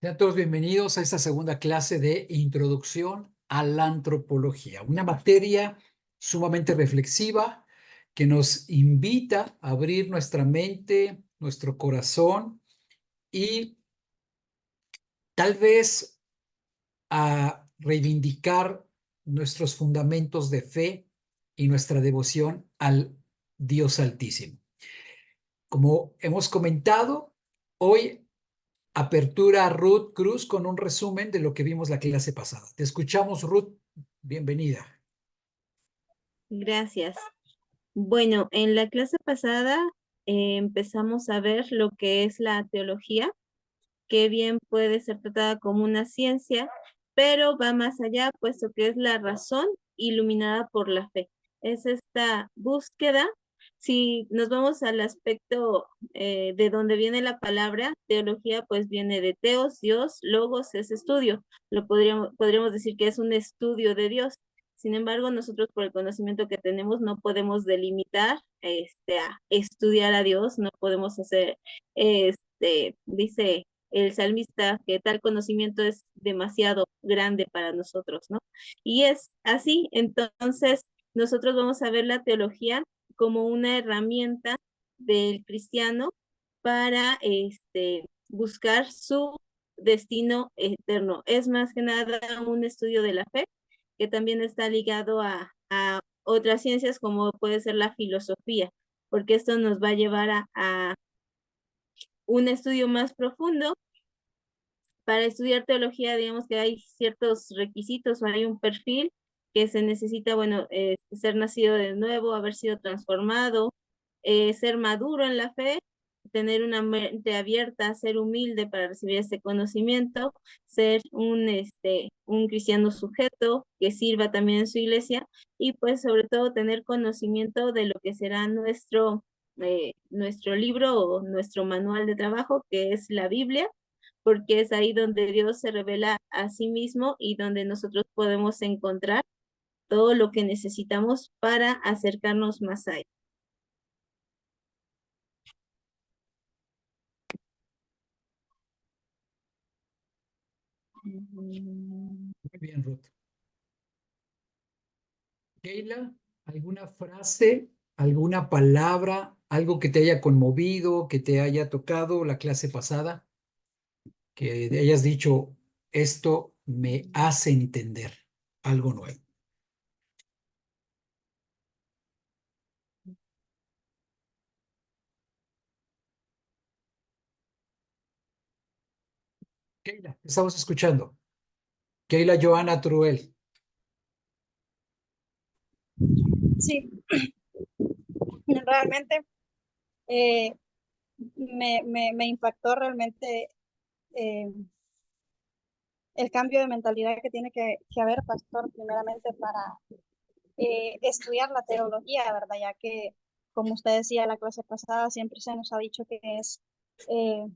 Sean todos bienvenidos a esta segunda clase de Introducción a la Antropología, una materia sumamente reflexiva que nos invita a abrir nuestra mente, nuestro corazón y tal vez a reivindicar nuestros fundamentos de fe y nuestra devoción al Dios Altísimo. Como hemos comentado, hoy apertura a Ruth Cruz con un resumen de lo que vimos la clase pasada. Te escuchamos, Ruth. Bienvenida. Gracias. Bueno, en la clase pasada empezamos a ver lo que es la teología, que bien puede ser tratada como una ciencia, pero va más allá, puesto que es la razón iluminada por la fe. Es esta búsqueda. Si nos vamos al aspecto de donde viene la palabra, teología, pues viene de teos, Dios, logos, es estudio. Podríamos decir que es un estudio de Dios. Sin embargo, nosotros por el conocimiento que tenemos no podemos delimitar a estudiar a Dios, no podemos hacer, dice el salmista, que tal conocimiento es demasiado grande para nosotros, ¿no? Y es así, entonces nosotros vamos a ver la teología como una herramienta del cristiano para buscar su destino eterno. Es más que nada un estudio de la fe, que también está ligado a otras ciencias como puede ser la filosofía, porque esto nos va a llevar a un estudio más profundo. Para estudiar teología, digamos que hay ciertos requisitos o hay un perfil que se necesita, bueno, ser nacido de nuevo, haber sido transformado, ser maduro en la fe, tener una mente abierta, ser humilde para recibir este conocimiento, ser un cristiano sujeto que sirva también en su iglesia y pues sobre todo tener conocimiento de lo que será nuestro libro o nuestro manual de trabajo, que es la Biblia, porque es ahí donde Dios se revela a sí mismo y donde nosotros podemos encontrar todo lo que necesitamos para acercarnos más a Él. Muy bien, Ruth. Keila, ¿alguna frase, alguna palabra, algo que te haya conmovido, que te haya tocado la clase pasada, que hayas dicho, esto me hace entender algo nuevo? Keila, te estamos escuchando. Keila Joana Truel. Sí, realmente eh, me impactó realmente eh, el cambio de mentalidad que tiene que haber, pastor, primeramente para estudiar la teología, ¿verdad? Ya que, como usted decía la clase pasada, siempre se nos ha dicho que es, eh,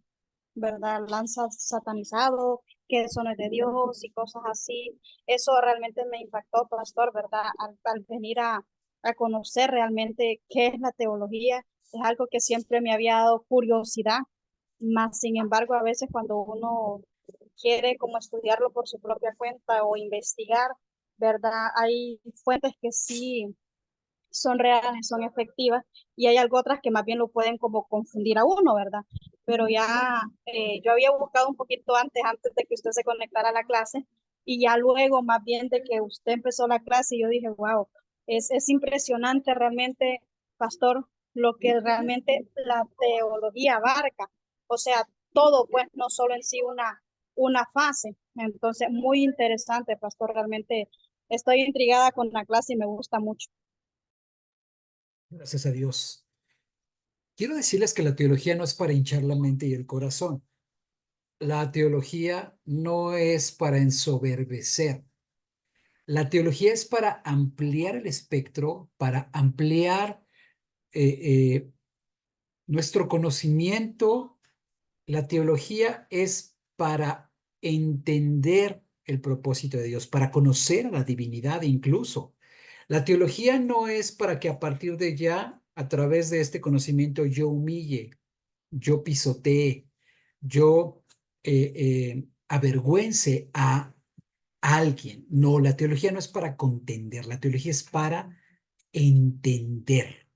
¿verdad? Lanza satanizado, que eso no es de Dios y cosas así. Eso realmente me impactó, pastor, ¿verdad? Al venir a conocer realmente qué es la teología, es algo que siempre me había dado curiosidad, más sin embargo, a veces cuando uno quiere como estudiarlo por su propia cuenta o investigar, ¿verdad? Hay fuentes que sí son reales, son efectivas, y hay algo otras que más bien lo pueden como confundir a uno, ¿verdad? Pero ya yo había buscado un poquito antes de que usted se conectara a la clase, y ya luego más bien de que usted empezó la clase, yo dije, wow, es impresionante realmente, pastor, lo que realmente la teología abarca, o sea, todo, pues no solo en sí una fase. Entonces, muy interesante, pastor, realmente estoy intrigada con la clase y me gusta mucho. Gracias a Dios. Quiero decirles que la teología no es para hinchar la mente y el corazón. La teología no es para ensoberbecer. La teología es para ampliar el espectro, para ampliar eh, eh, nuestro conocimiento. La teología es para entender el propósito de Dios, para conocer a la divinidad incluso. La teología no es para que a partir de ya, a través de este conocimiento, yo humille, yo pisotee, yo avergüence a alguien. No, la teología no es para contender, la teología es para entender.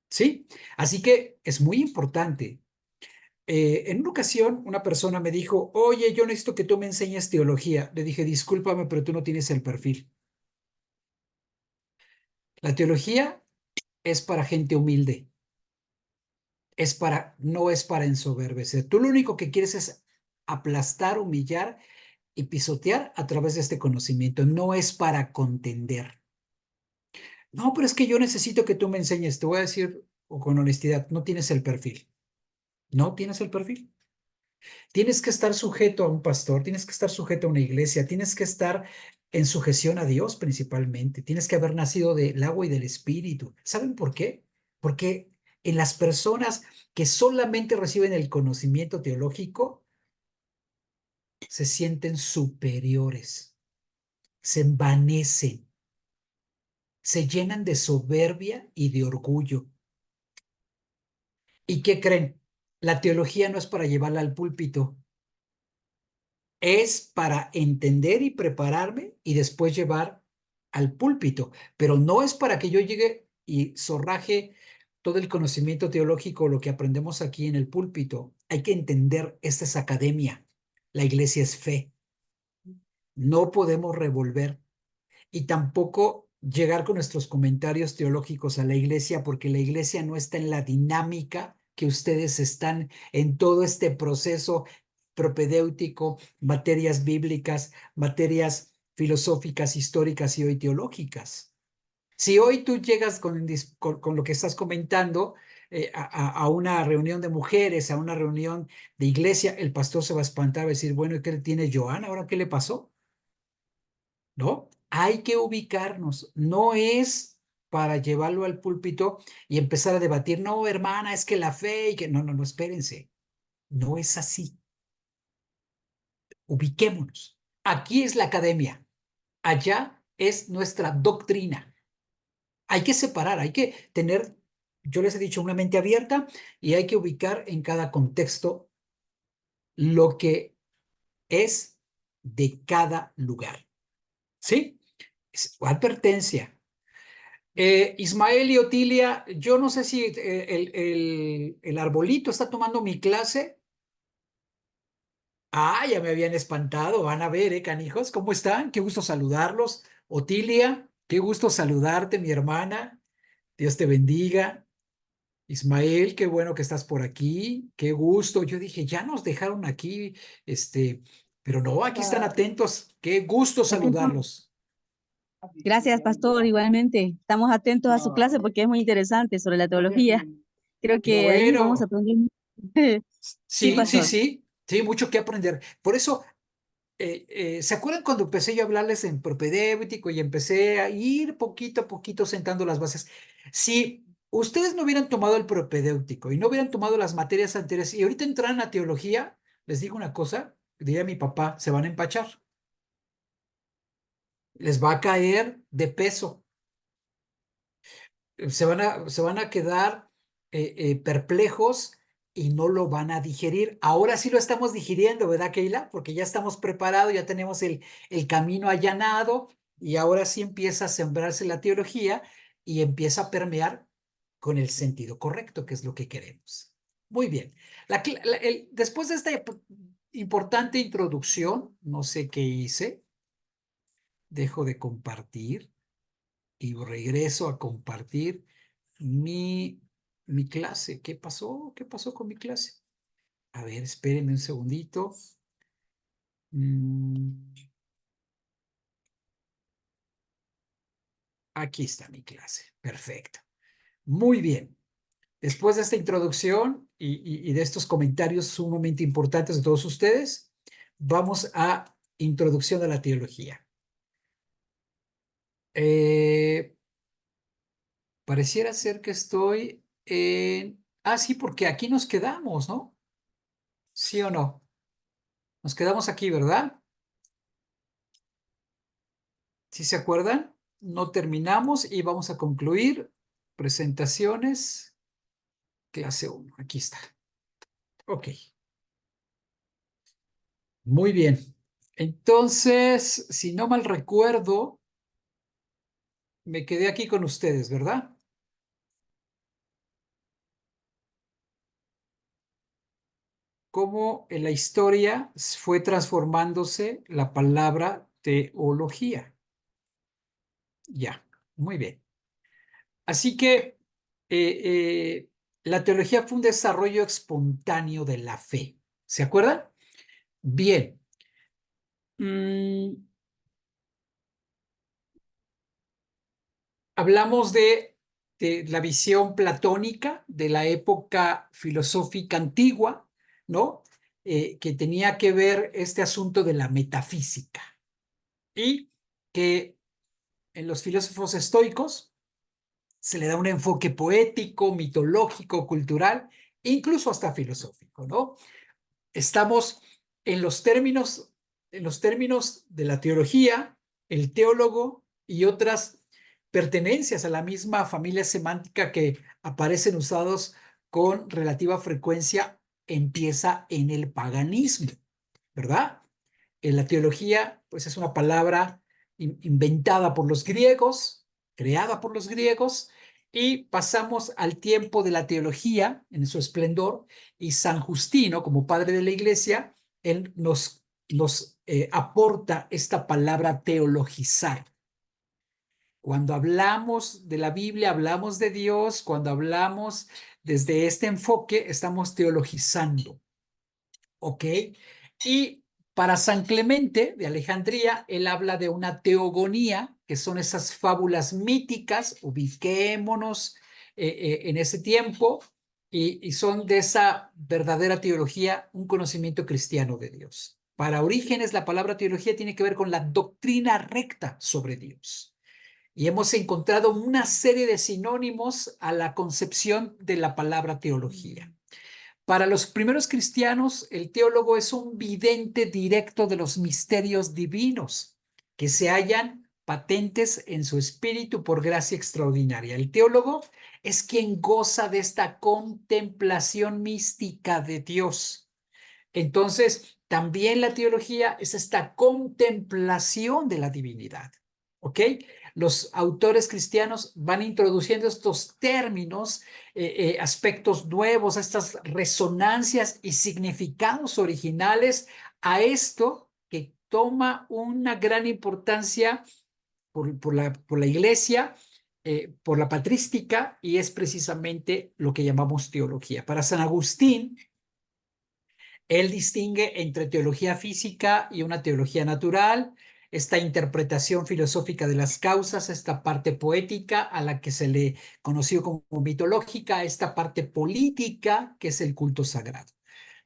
¿Sí? Así que es muy importante. En una ocasión, una persona me dijo, oye, yo necesito que tú me enseñes teología. Le dije, discúlpame, pero tú no tienes el perfil. La teología es para gente humilde. No es para ensoberbecer. Tú lo único que quieres es aplastar, humillar y pisotear a través de este conocimiento. No es para contender. No, pero es que yo necesito que tú me enseñes. Te voy a decir con honestidad, no tienes el perfil. No tienes el perfil. Tienes que estar sujeto a un pastor, tienes que estar sujeto a una iglesia, tienes que estar en sujeción a Dios principalmente. Tienes que haber nacido del agua y del espíritu. ¿Saben por qué? Porque en las personas que solamente reciben el conocimiento teológico, se sienten superiores, se envanecen, se llenan de soberbia y de orgullo. ¿Y qué creen? La teología no es para llevarla al púlpito, es para entender y prepararme y después llevar al púlpito, pero no es para que yo llegue y zorraje todo el conocimiento teológico, lo que aprendemos aquí en el púlpito. Hay que entender, esta es academia, la iglesia es fe, no podemos revolver y tampoco llegar con nuestros comentarios teológicos a la iglesia, porque la iglesia no está en la dinámica que ustedes están en todo este proceso propedéutico, materias bíblicas, materias filosóficas, históricas y hoy teológicas. Si hoy tú llegas con lo que estás comentando a una reunión de mujeres, a una reunión de iglesia, el pastor se va a espantar, va a decir, bueno, ¿y qué tiene Joan? ¿Ahora qué le pasó? ¿No? Hay que ubicarnos, no es para llevarlo al púlpito y empezar a debatir, no, hermana, es que la fe y que no, no, no, espérense, no es así. Ubiquémonos. Aquí es la academia, allá es nuestra doctrina. Hay que separar, hay que tener, yo les he dicho, una mente abierta y hay que ubicar en cada contexto lo que es de cada lugar. ¿Sí? Es advertencia. Ismael y Otilia, yo no sé si el arbolito está tomando mi clase. Ah, ya me habían espantado. Van a ver, canijos, ¿cómo están? Qué gusto saludarlos. Otilia, qué gusto saludarte, mi hermana. Dios te bendiga. Ismael, qué bueno que estás por aquí. Qué gusto. Yo dije, ya nos dejaron aquí, pero no, aquí están atentos. Qué gusto Aquí estamos. saludarlos. Gracias, pastor. Igualmente, estamos atentos a su clase porque es muy interesante sobre la teología. Creo que ahí vamos a Bueno. aprender. Sí, Sí, sí, pastor. sí, sí, mucho que aprender. Por eso, ¿se acuerdan cuando empecé yo a hablarles en propedéutico y empecé a ir poquito a poquito sentando las bases? Si ustedes no hubieran tomado el propedéutico y no hubieran tomado las materias anteriores y ahorita entraran a teología, les digo una cosa, diría mi papá, se van a empachar. Les va a caer de peso. Se van a quedar perplejos y no lo van a digerir. Ahora sí lo estamos digiriendo, ¿verdad, Keila? Porque ya estamos preparados, ya tenemos el camino allanado y ahora sí empieza a sembrarse la teología y empieza a permear con el sentido correcto, que es lo que queremos. Muy bien. Después de esta importante introducción, no sé qué hice, dejo de compartir y regreso a compartir mi clase. ¿Qué pasó? ¿Qué pasó con mi clase? A ver, espérenme un segundito. Aquí está mi clase. Perfecto. Muy bien. Después de esta introducción y de estos comentarios sumamente importantes de todos ustedes, vamos a introducción a la teología. Pareciera ser que estoy en... Ah, sí, porque aquí nos quedamos, ¿no? ¿Sí o no? Nos quedamos aquí, ¿verdad? ¿Sí se acuerdan? No terminamos y vamos a concluir presentaciones, clase 1. Aquí está. Ok. Muy bien. Entonces, si no mal recuerdo, me quedé aquí con ustedes, ¿verdad? Cómo en la historia fue transformándose la palabra teología. Ya, muy bien. Así que la teología fue un desarrollo espontáneo de la fe. ¿Se acuerdan? Bien. Hablamos de la visión platónica de la época filosófica antigua, ¿no? Que tenía que ver este asunto de la metafísica y que en los filósofos estoicos se le da un enfoque poético, mitológico, cultural, incluso hasta filosófico, ¿no? Estamos en los términos de la teología, el teólogo y otras pertenencias a la misma familia semántica que aparecen usados con relativa frecuencia, empieza en el paganismo, ¿verdad? En la teología, pues es una palabra inventada por los griegos, creada por los griegos, y pasamos al tiempo de la teología en su esplendor, y San Justino, como padre de la iglesia, él nos aporta esta palabra teologizar. Cuando hablamos de la Biblia, hablamos de Dios, cuando hablamos desde este enfoque, estamos teologizando, ¿ok? Y para San Clemente de Alejandría, él habla de una teogonía, que son esas fábulas míticas, ubiquémonos en ese tiempo, y son de esa verdadera teología, un conocimiento cristiano de Dios. Para Orígenes, la palabra teología tiene que ver con la doctrina recta sobre Dios. Y hemos encontrado una serie de sinónimos a la concepción de la palabra teología. Para los primeros cristianos, el teólogo es un vidente directo de los misterios divinos que se hallan patentes en su espíritu por gracia extraordinaria. El teólogo es quien goza de esta contemplación mística de Dios. Entonces, también la teología es esta contemplación de la divinidad. ¿Ok? Los autores cristianos van introduciendo estos términos, aspectos nuevos, estas resonancias y significados originales a esto que toma una gran importancia por la iglesia, por la patrística, y es precisamente lo que llamamos teología. Para San Agustín, él distingue entre teología física y una teología natural, esta interpretación filosófica de las causas, esta parte poética a la que se le conoció como mitológica, esta parte política que es el culto sagrado.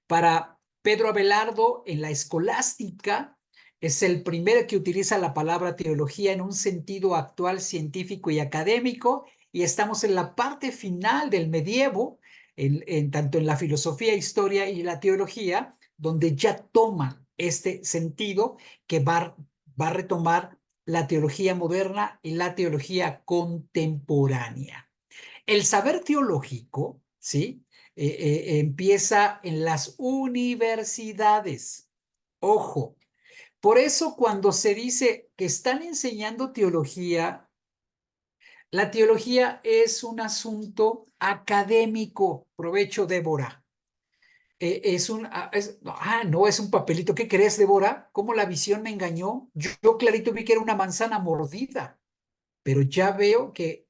Para Pedro Abelardo, en la escolástica, es el primero que utiliza la palabra teología en un sentido actual, científico y académico, y estamos en la parte final del medievo, tanto en la filosofía, historia y la teología, donde ya toma este sentido que va a retomar la teología moderna y la teología contemporánea. El saber teológico, ¿sí? Empieza en las universidades. Ojo, por eso cuando se dice que están enseñando teología, la teología es un asunto académico. Provecho, Débora. No, es un papelito. ¿Qué crees, Débora? ¿Cómo la visión me engañó? Yo clarito vi que era una manzana mordida, pero ya veo que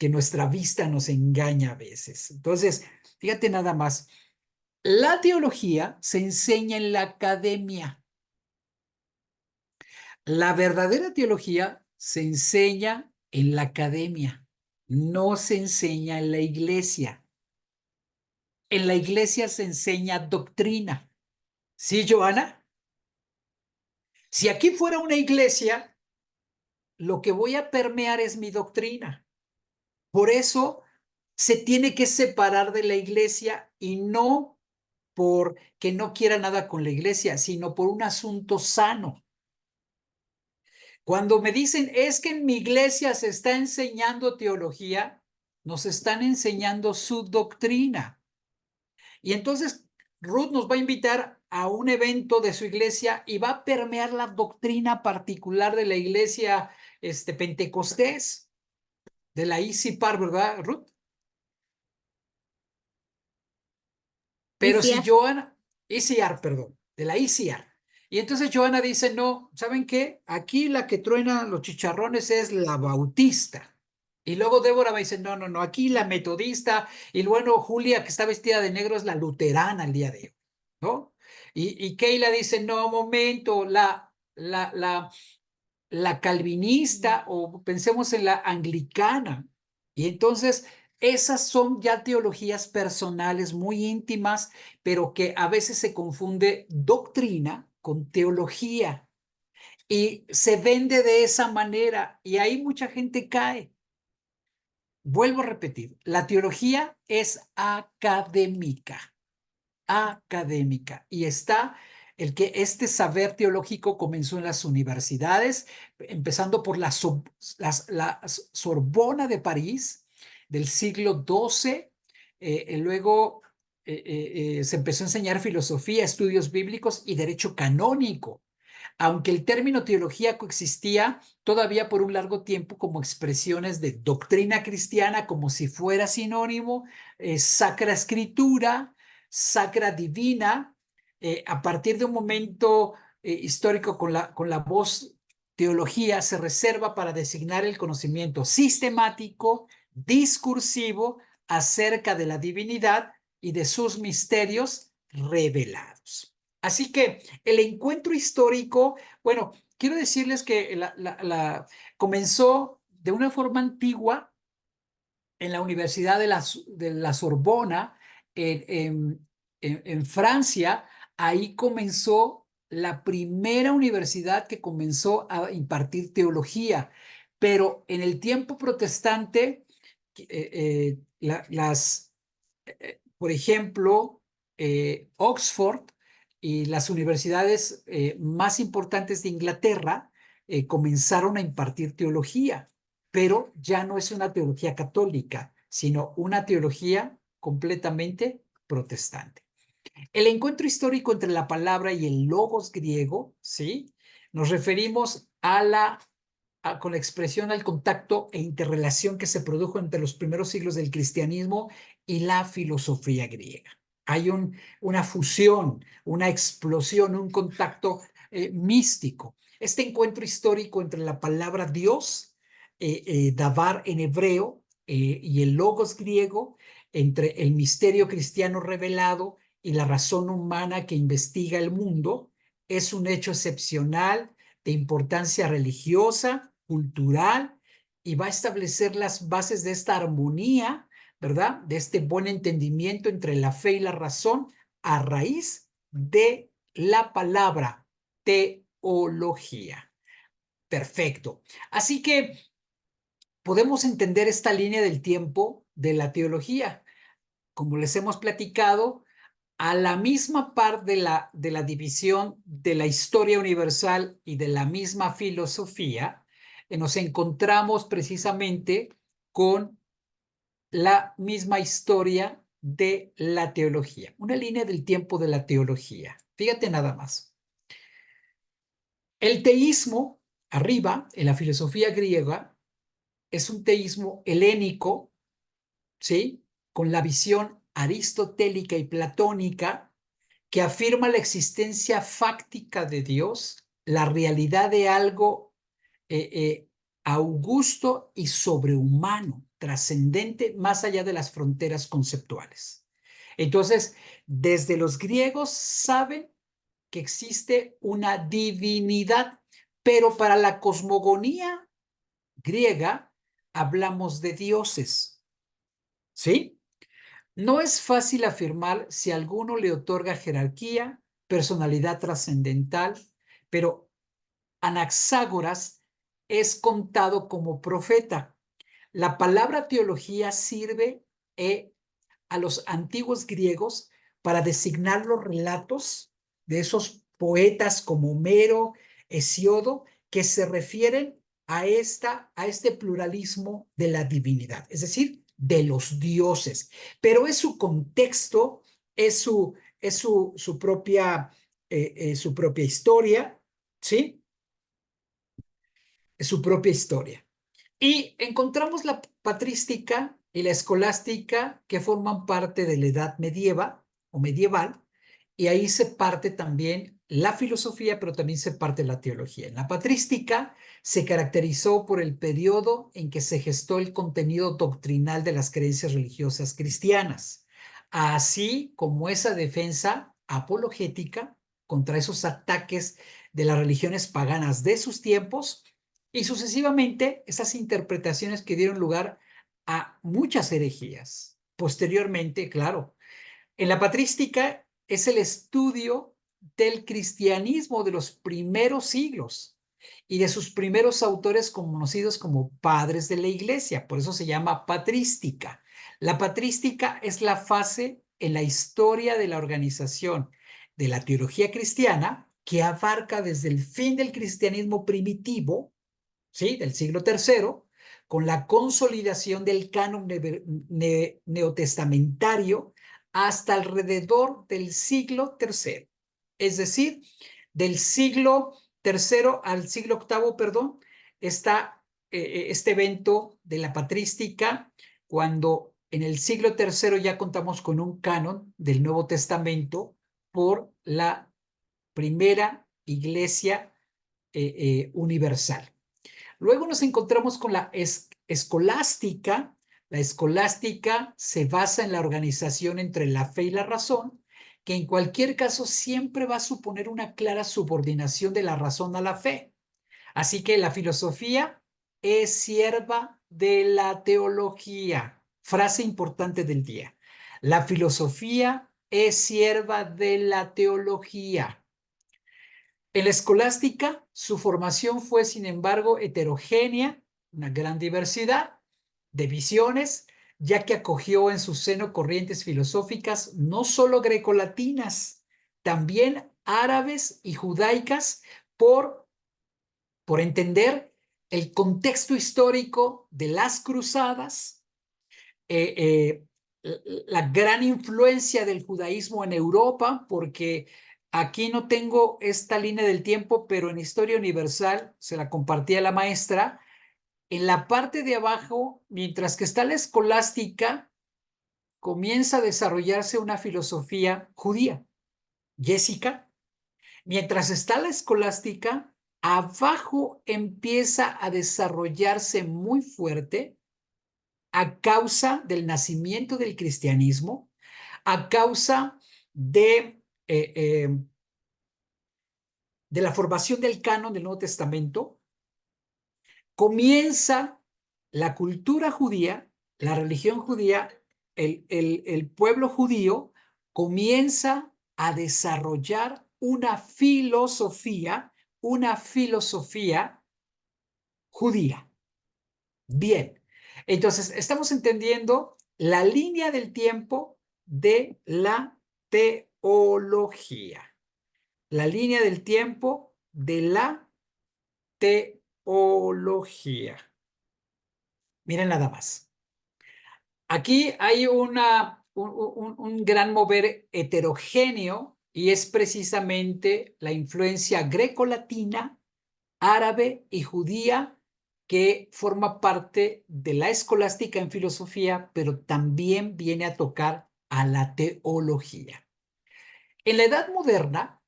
nuestra vista nos engaña a veces. Entonces, fíjate nada más. La teología se enseña en la academia. La verdadera teología se enseña en la academia, no se enseña en la iglesia. En la iglesia se enseña doctrina. ¿Sí, Joana? Si aquí fuera una iglesia, lo que voy a permear es mi doctrina. Por eso se tiene que separar de la iglesia, y no porque no quiera nada con la iglesia, sino por un asunto sano. Cuando me dicen, es que en mi iglesia se está enseñando teología, nos están enseñando su doctrina. Y entonces Ruth nos va a invitar a un evento de su iglesia y va a permear la doctrina particular de la iglesia pentecostés, de la ICIPAR, ¿verdad, Ruth? Pero si ICIAR. Johanna, ICR, perdón, de la ICR. Y entonces Johanna dice, no, ¿saben qué? Aquí la que truena los chicharrones es la bautista. Y luego Débora va y dice, no, no, no, aquí la metodista. Y luego Julia, que está vestida de negro, es la luterana el día de hoy, ¿no? Y Keila dice, no, momento, la calvinista, o pensemos en la anglicana. Y entonces esas son ya teologías personales muy íntimas, pero que a veces se confunde doctrina con teología y se vende de esa manera y ahí mucha gente cae. Vuelvo a repetir, la teología es académica y está el que este saber teológico comenzó en las universidades, empezando por la Sorbona de París del siglo XII, luego se empezó a enseñar filosofía, estudios bíblicos y derecho canónico, aunque el término teología coexistía todavía por un largo tiempo como expresiones de doctrina cristiana, como si fuera sinónimo, sacra escritura, sacra divina, a partir de un momento histórico con la voz teología se reserva para designar el conocimiento sistemático, discursivo acerca de la divinidad y de sus misterios revelados. Así que el encuentro histórico, bueno, quiero decirles que comenzó de una forma antigua en la Universidad de la Sorbona, en Francia. Ahí comenzó la primera universidad que comenzó a impartir teología, pero en el tiempo protestante, por ejemplo, Oxford y las universidades más importantes de Inglaterra comenzaron a impartir teología, pero ya no es una teología católica, sino una teología completamente protestante. El encuentro histórico entre la palabra y el logos griego, ¿sí? Nos referimos con la expresión al contacto e interrelación que se produjo entre los primeros siglos del cristianismo y la filosofía griega. Hay una fusión, una explosión, un contacto místico. Este encuentro histórico entre la palabra Dios, davar en hebreo, y el logos griego, entre el misterio cristiano revelado y la razón humana que investiga el mundo, es un hecho excepcional de importancia religiosa, cultural, y va a establecer las bases de esta armonía, ¿verdad? De este buen entendimiento entre la fe y la razón a raíz de la palabra teología. Perfecto. Así que podemos entender esta línea del tiempo de la teología. Como les hemos platicado, a la misma par de la división de la historia universal y de la misma filosofía, nos encontramos precisamente con la misma historia de la teología, una línea del tiempo de la teología. Fíjate nada más. El teísmo, arriba, en la filosofía griega, es un teísmo helénico, ¿sí? Con la visión aristotélica y platónica, que afirma la existencia fáctica de Dios, la realidad de algo augusto y sobrehumano, trascendente, más allá de las fronteras conceptuales. Entonces, desde los griegos saben que existe una divinidad, pero para la cosmogonía griega hablamos de dioses, ¿sí? No es fácil afirmar si alguno le otorga jerarquía, personalidad trascendental, pero Anaxágoras es contado como profeta. La palabra teología sirve a los antiguos griegos para designar los relatos de esos poetas como Homero, Hesiodo, que se refieren a este pluralismo de la divinidad, es decir, de los dioses, pero es su contexto, es su propia su propia historia, ¿sí? Su propia historia. Y encontramos la patrística y la escolástica que forman parte de la edad medieval o medieval, y ahí se parte también la filosofía, pero también se parte la teología. En la patrística se caracterizó por el periodo en que se gestó el contenido doctrinal de las creencias religiosas cristianas, así como esa defensa apologética contra esos ataques de las religiones paganas de sus tiempos, y sucesivamente esas interpretaciones que dieron lugar a muchas herejías. Posteriormente, claro, en la patrística es el estudio del cristianismo de los primeros siglos y de sus primeros autores conocidos como padres de la iglesia. Por eso se llama patrística. La patrística es la fase en la historia de la organización de la teología cristiana que abarca desde el fin del cristianismo primitivo, ¿sí?, del siglo III, con la consolidación del canon neotestamentario hasta alrededor del siglo III. Es decir, del siglo III al siglo VIII, perdón, está este evento de la patrística, cuando en el siglo III ya contamos con un canon del Nuevo Testamento por la primera iglesia universal. Luego nos encontramos con la escolástica. La escolástica se basa en la organización entre la fe y la razón, que en cualquier caso siempre va a suponer una clara subordinación de la razón a la fe. Así que la filosofía es sierva de la teología. Frase importante del día. La filosofía es sierva de la teología. En la escolástica, su formación fue, sin embargo, heterogénea, una gran diversidad de visiones, ya que acogió en su seno corrientes filosóficas no solo grecolatinas, también árabes y judaicas, por entender el contexto histórico de las cruzadas, la gran influencia del judaísmo en Europa, porque aquí no tengo esta línea del tiempo, pero en Historia Universal se la compartí a la maestra. En la parte de abajo, mientras que está la escolástica, comienza a desarrollarse una filosofía judía, Jessica. Mientras está la escolástica, abajo empieza a desarrollarse muy fuerte, a causa del nacimiento del cristianismo, a causa de la formación del canon del Nuevo Testamento, comienza la cultura judía, la religión judía, el pueblo judío comienza a desarrollar una filosofía judía. Bien, entonces estamos entendiendo la línea del tiempo de la teología. La línea del tiempo de la teología. Miren nada más. Aquí hay un gran mover heterogéneo, y es precisamente la influencia grecolatina, árabe y judía, que forma parte de la escolástica en filosofía, pero también viene a tocar a la teología. En la Edad Moderna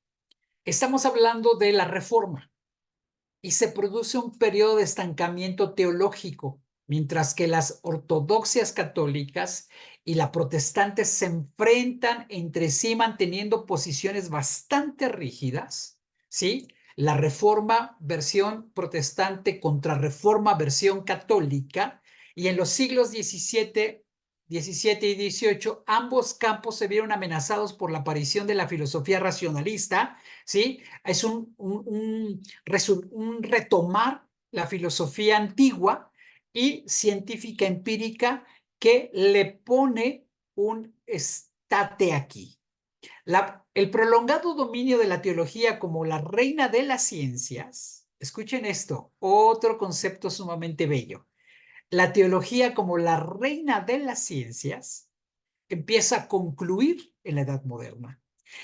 estamos hablando de la Reforma y se produce un periodo de estancamiento teológico, mientras que las ortodoxias católicas y la protestante se enfrentan entre sí manteniendo posiciones bastante rígidas, ¿sí? La Reforma versión protestante contra Reforma versión católica, y en los siglos XVII y XVIII, ambos campos se vieron amenazados por la aparición de la filosofía racionalista, ¿sí? Es un retomar la filosofía antigua y científica empírica que le pone un estate aquí. El prolongado dominio de la teología como la reina de las ciencias, escuchen esto, otro concepto sumamente bello. La teología como la reina de las ciencias empieza a concluir en la Edad Moderna.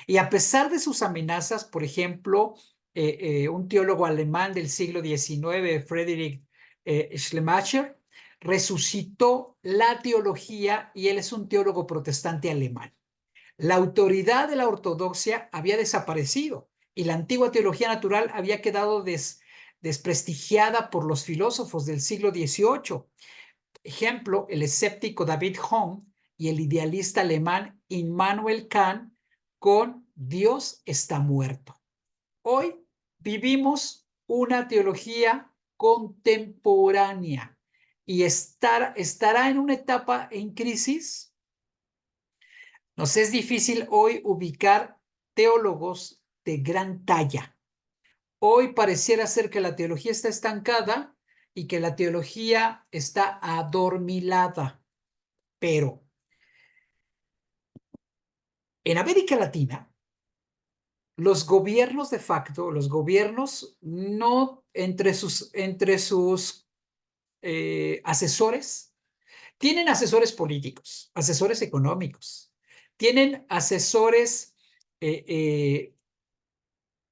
Y a pesar de sus amenazas, por ejemplo, un teólogo alemán del siglo XIX, Friedrich Schleiermacher, resucitó la teología y él es un teólogo protestante alemán. La autoridad de la ortodoxia había desaparecido y la antigua teología natural había quedado desprestigiada por los filósofos del siglo XVIII. Ejemplo, el escéptico David Hume y el idealista alemán Immanuel Kant con Dios está muerto. Hoy vivimos una teología contemporánea y estará en una etapa en crisis. Nos es difícil hoy ubicar teólogos de gran talla. Hoy pareciera ser que la teología está estancada y que la teología está adormilada. Pero en América Latina, los gobiernos de facto, los gobiernos no entre sus asesores, tienen asesores políticos, asesores económicos, tienen asesores de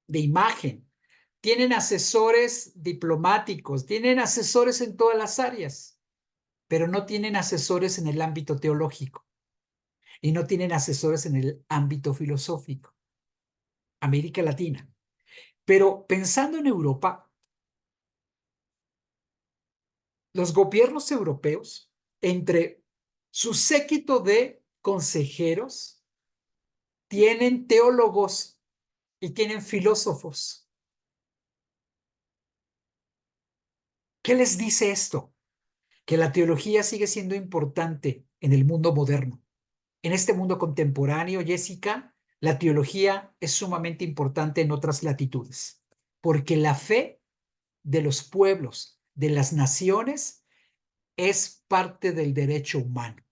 imagen, tienen asesores diplomáticos, tienen asesores en todas las áreas, pero no tienen asesores en el ámbito teológico y no tienen asesores en el ámbito filosófico. América Latina. Pero pensando en Europa, los gobiernos europeos, entre su séquito de consejeros, tienen teólogos y tienen filósofos. ¿Qué les dice esto? Que la teología sigue siendo importante en el mundo moderno. En este mundo contemporáneo, Jessica, la teología es sumamente importante en otras latitudes, porque la fe de los pueblos, de las naciones, es parte del derecho humano,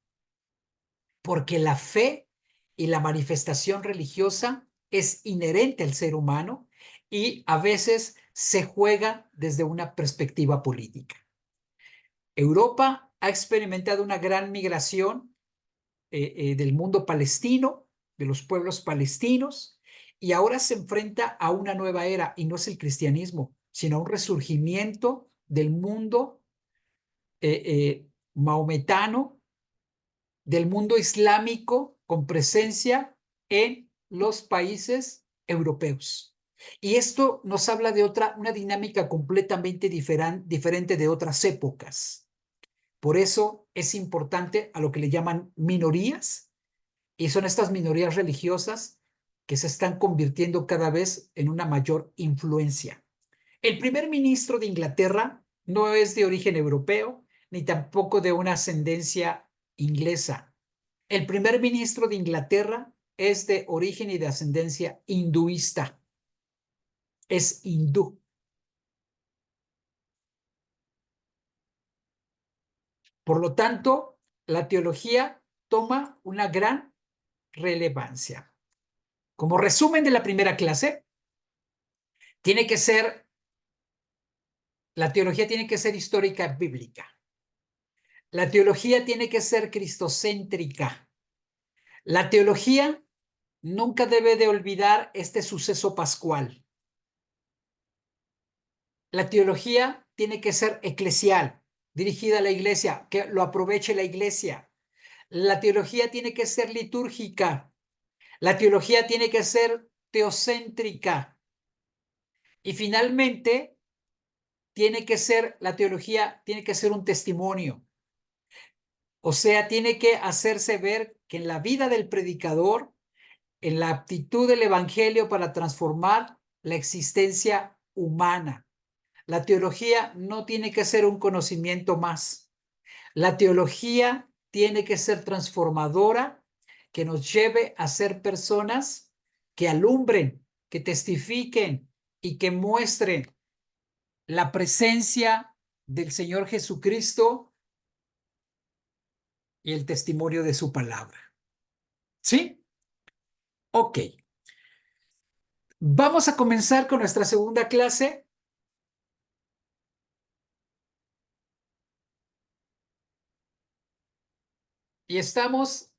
porque la fe y la manifestación religiosa es inherente al ser humano y a veces se juega desde una perspectiva política. Europa ha experimentado una gran migración del mundo palestino, de los pueblos palestinos, y ahora se enfrenta a una nueva era, y no es el cristianismo, sino a un resurgimiento del mundo maometano, del mundo islámico con presencia en los países europeos. Y esto nos habla de una dinámica completamente diferente de otras épocas. Por eso es importante a lo que le llaman minorías, y son estas minorías religiosas que se están convirtiendo cada vez en una mayor influencia. El primer ministro de Inglaterra no es de origen europeo, ni tampoco de una ascendencia inglesa. El primer ministro de Inglaterra es de origen y de ascendencia hinduista. Es hindú. Por lo tanto, la teología toma una gran relevancia. Como resumen de la primera clase, la teología tiene que ser histórica bíblica. La teología tiene que ser cristocéntrica. La teología nunca debe de olvidar este suceso pascual. La teología tiene que ser eclesial, dirigida a la iglesia, que lo aproveche la iglesia. La teología tiene que ser litúrgica. La teología tiene que ser teocéntrica. Y finalmente, la teología tiene que ser un testimonio. O sea, tiene que hacerse ver que en la vida del predicador, en la aptitud del evangelio para transformar la existencia humana. La teología no tiene que ser un conocimiento más. La teología tiene que ser transformadora, que nos lleve a ser personas que alumbren, que testifiquen y que muestren la presencia del Señor Jesucristo y el testimonio de su palabra. ¿Sí? Ok. Vamos a comenzar con nuestra segunda clase. Y estamos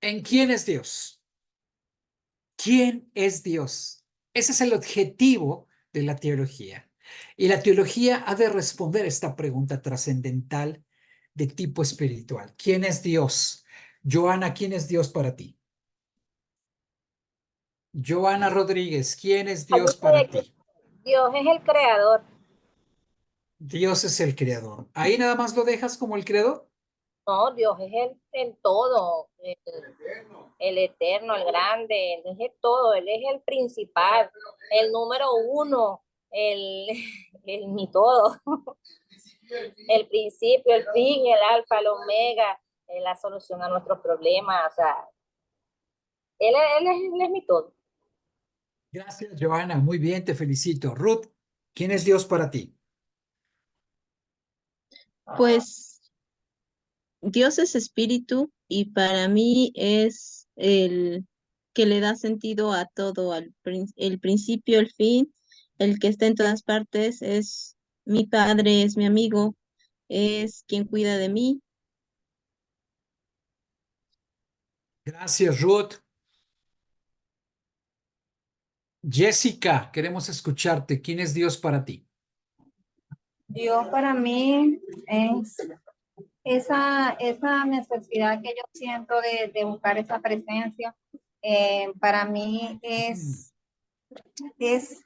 en quién es Dios. ¿Quién es Dios? Ese es el objetivo de la teología. Y la teología ha de responder esta pregunta trascendental de tipo espiritual. ¿Quién es Dios? Joana, ¿quién es Dios para ti? Joana Rodríguez, ¿quién es Dios para ti? Dios es el creador. Dios es el creador. ¿Ahí nada más lo dejas como el creador? No, Dios es el todo, el eterno, el grande, Él es el todo, Él es el principal, el número uno, el, mi todo, el principio, el fin, el alfa, el omega, la solución a nuestros problemas, o sea, Él es mi todo. Gracias, Joana. Muy bien, te felicito. Ruth, ¿quién es Dios para ti? Pues Dios es espíritu y para mí es el que le da sentido a todo, el principio, el fin, el que está en todas partes, es mi padre, es mi amigo, es quien cuida de mí. Gracias, Ruth. Jessica, queremos escucharte. ¿Quién es Dios para ti? Dios para mí es esa necesidad que yo siento de buscar esa presencia. Para mí es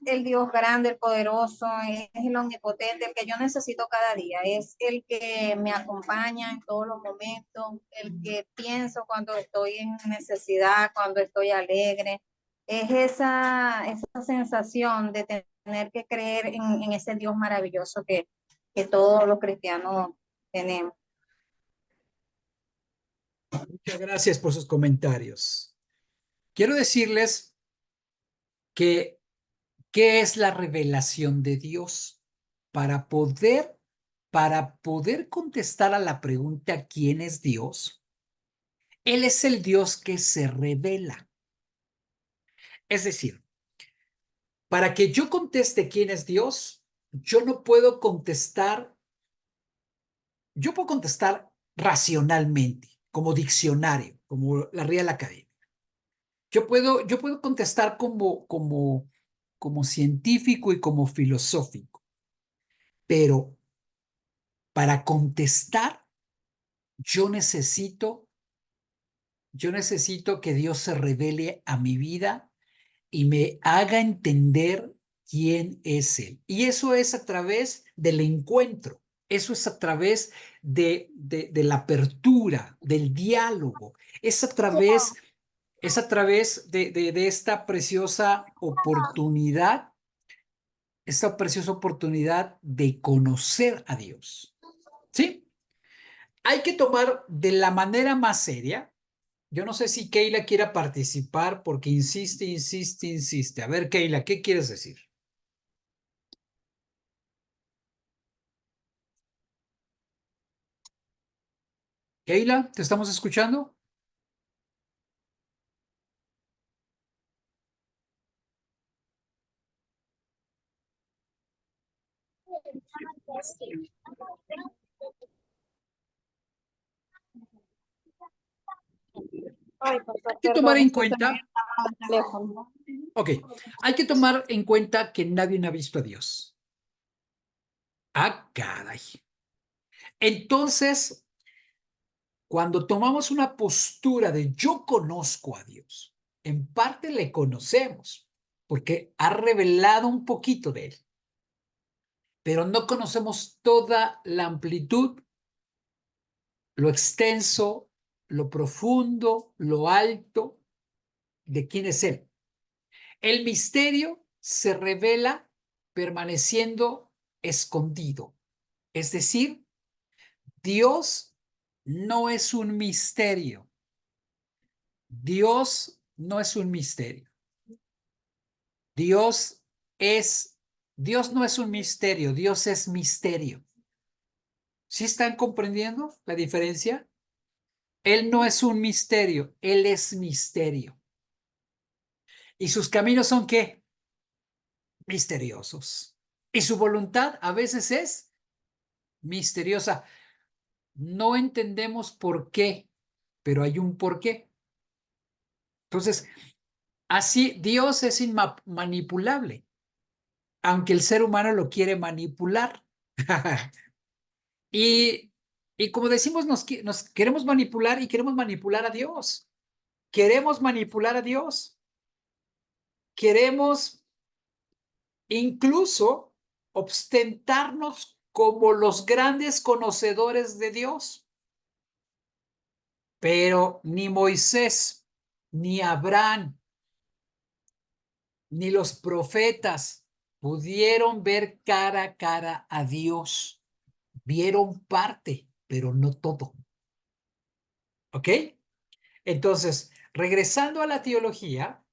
el Dios grande, el poderoso, es el omnipotente, el que yo necesito cada día, es el que me acompaña en todos los momentos, el que pienso cuando estoy en necesidad, cuando estoy alegre, es esa sensación de tener que creer en ese Dios maravilloso que todos los cristianos tenemos. Muchas gracias por sus comentarios. Quiero decirles que ¿qué es la revelación de Dios? Para poder contestar a la pregunta ¿quién es Dios? Él es el Dios que se revela. Es decir, para que yo conteste quién es Dios, yo no puedo contestar, yo puedo contestar racionalmente, como diccionario, como la Real Academia. Yo puedo contestar como científico y como filosófico, pero para contestar, yo necesito que Dios se revele a mi vida y me haga entender quién es Él. Y eso es a través del encuentro, eso es a través de la apertura, del diálogo, es a través de esta preciosa oportunidad de conocer a Dios. ¿Sí? Hay que tomar de la manera más seria. Yo no sé si Keila quiera participar porque insiste. A ver, Keila, ¿qué quieres decir? Keila, ¿te estamos escuchando? Ay, pastor, Hay que tomar perdón, en es que se me cuenta, estaba el teléfono. ok, hay que tomar en cuenta que nadie ha visto a Dios. Ah, caray. Entonces, cuando tomamos una postura de yo conozco a Dios, en parte le conocemos porque ha revelado un poquito de Él, pero no conocemos toda la amplitud, lo extenso, lo profundo, lo alto de quién es Él. El misterio se revela permaneciendo escondido. Es decir, Dios no es un misterio. Dios no es un misterio. Dios Dios no es un misterio, Dios es misterio. ¿Sí están comprendiendo la diferencia? Él no es un misterio, Él es misterio. ¿Y sus caminos son qué? Misteriosos. Y su voluntad a veces es misteriosa. No entendemos por qué, pero hay un por qué. Entonces, así Dios es manipulable, aunque el ser humano lo quiere manipular. y como decimos, nos queremos manipular y queremos manipular a Dios. Queremos manipular a Dios. Queremos incluso ostentarnos como los grandes conocedores de Dios. Pero ni Moisés, ni Abraham, ni los profetas pudieron ver cara a cara a Dios. Vieron parte, pero no todo. ¿Ok? Entonces, regresando a la teología,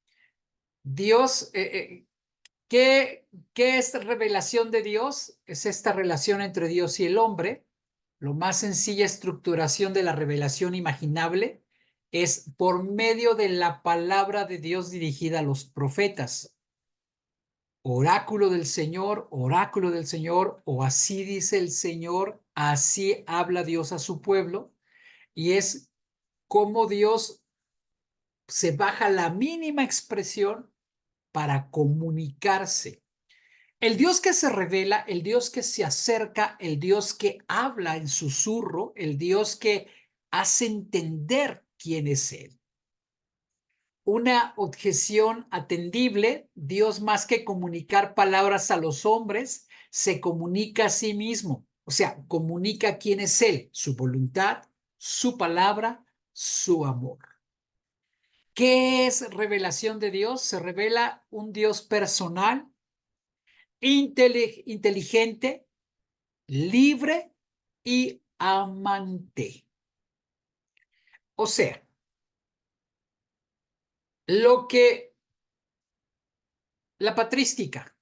Dios, ¿qué es revelación de Dios? Es esta relación entre Dios y el hombre. La más sencilla estructuración de la revelación imaginable es por medio de la palabra de Dios dirigida a los profetas. Oráculo del Señor, o así dice el Señor, así habla Dios a su pueblo, y es como Dios se baja la mínima expresión para comunicarse. El Dios que se revela, el Dios que se acerca, el Dios que habla en susurro, el Dios que hace entender quién es Él. Una objeción atendible: Dios, más que comunicar palabras a los hombres, se comunica a sí mismo. O sea, comunica quién es Él, su voluntad, su palabra, su amor. ¿Qué es revelación de Dios? Se revela un Dios personal, inteligente, libre y amante. O sea, lo que la patrística,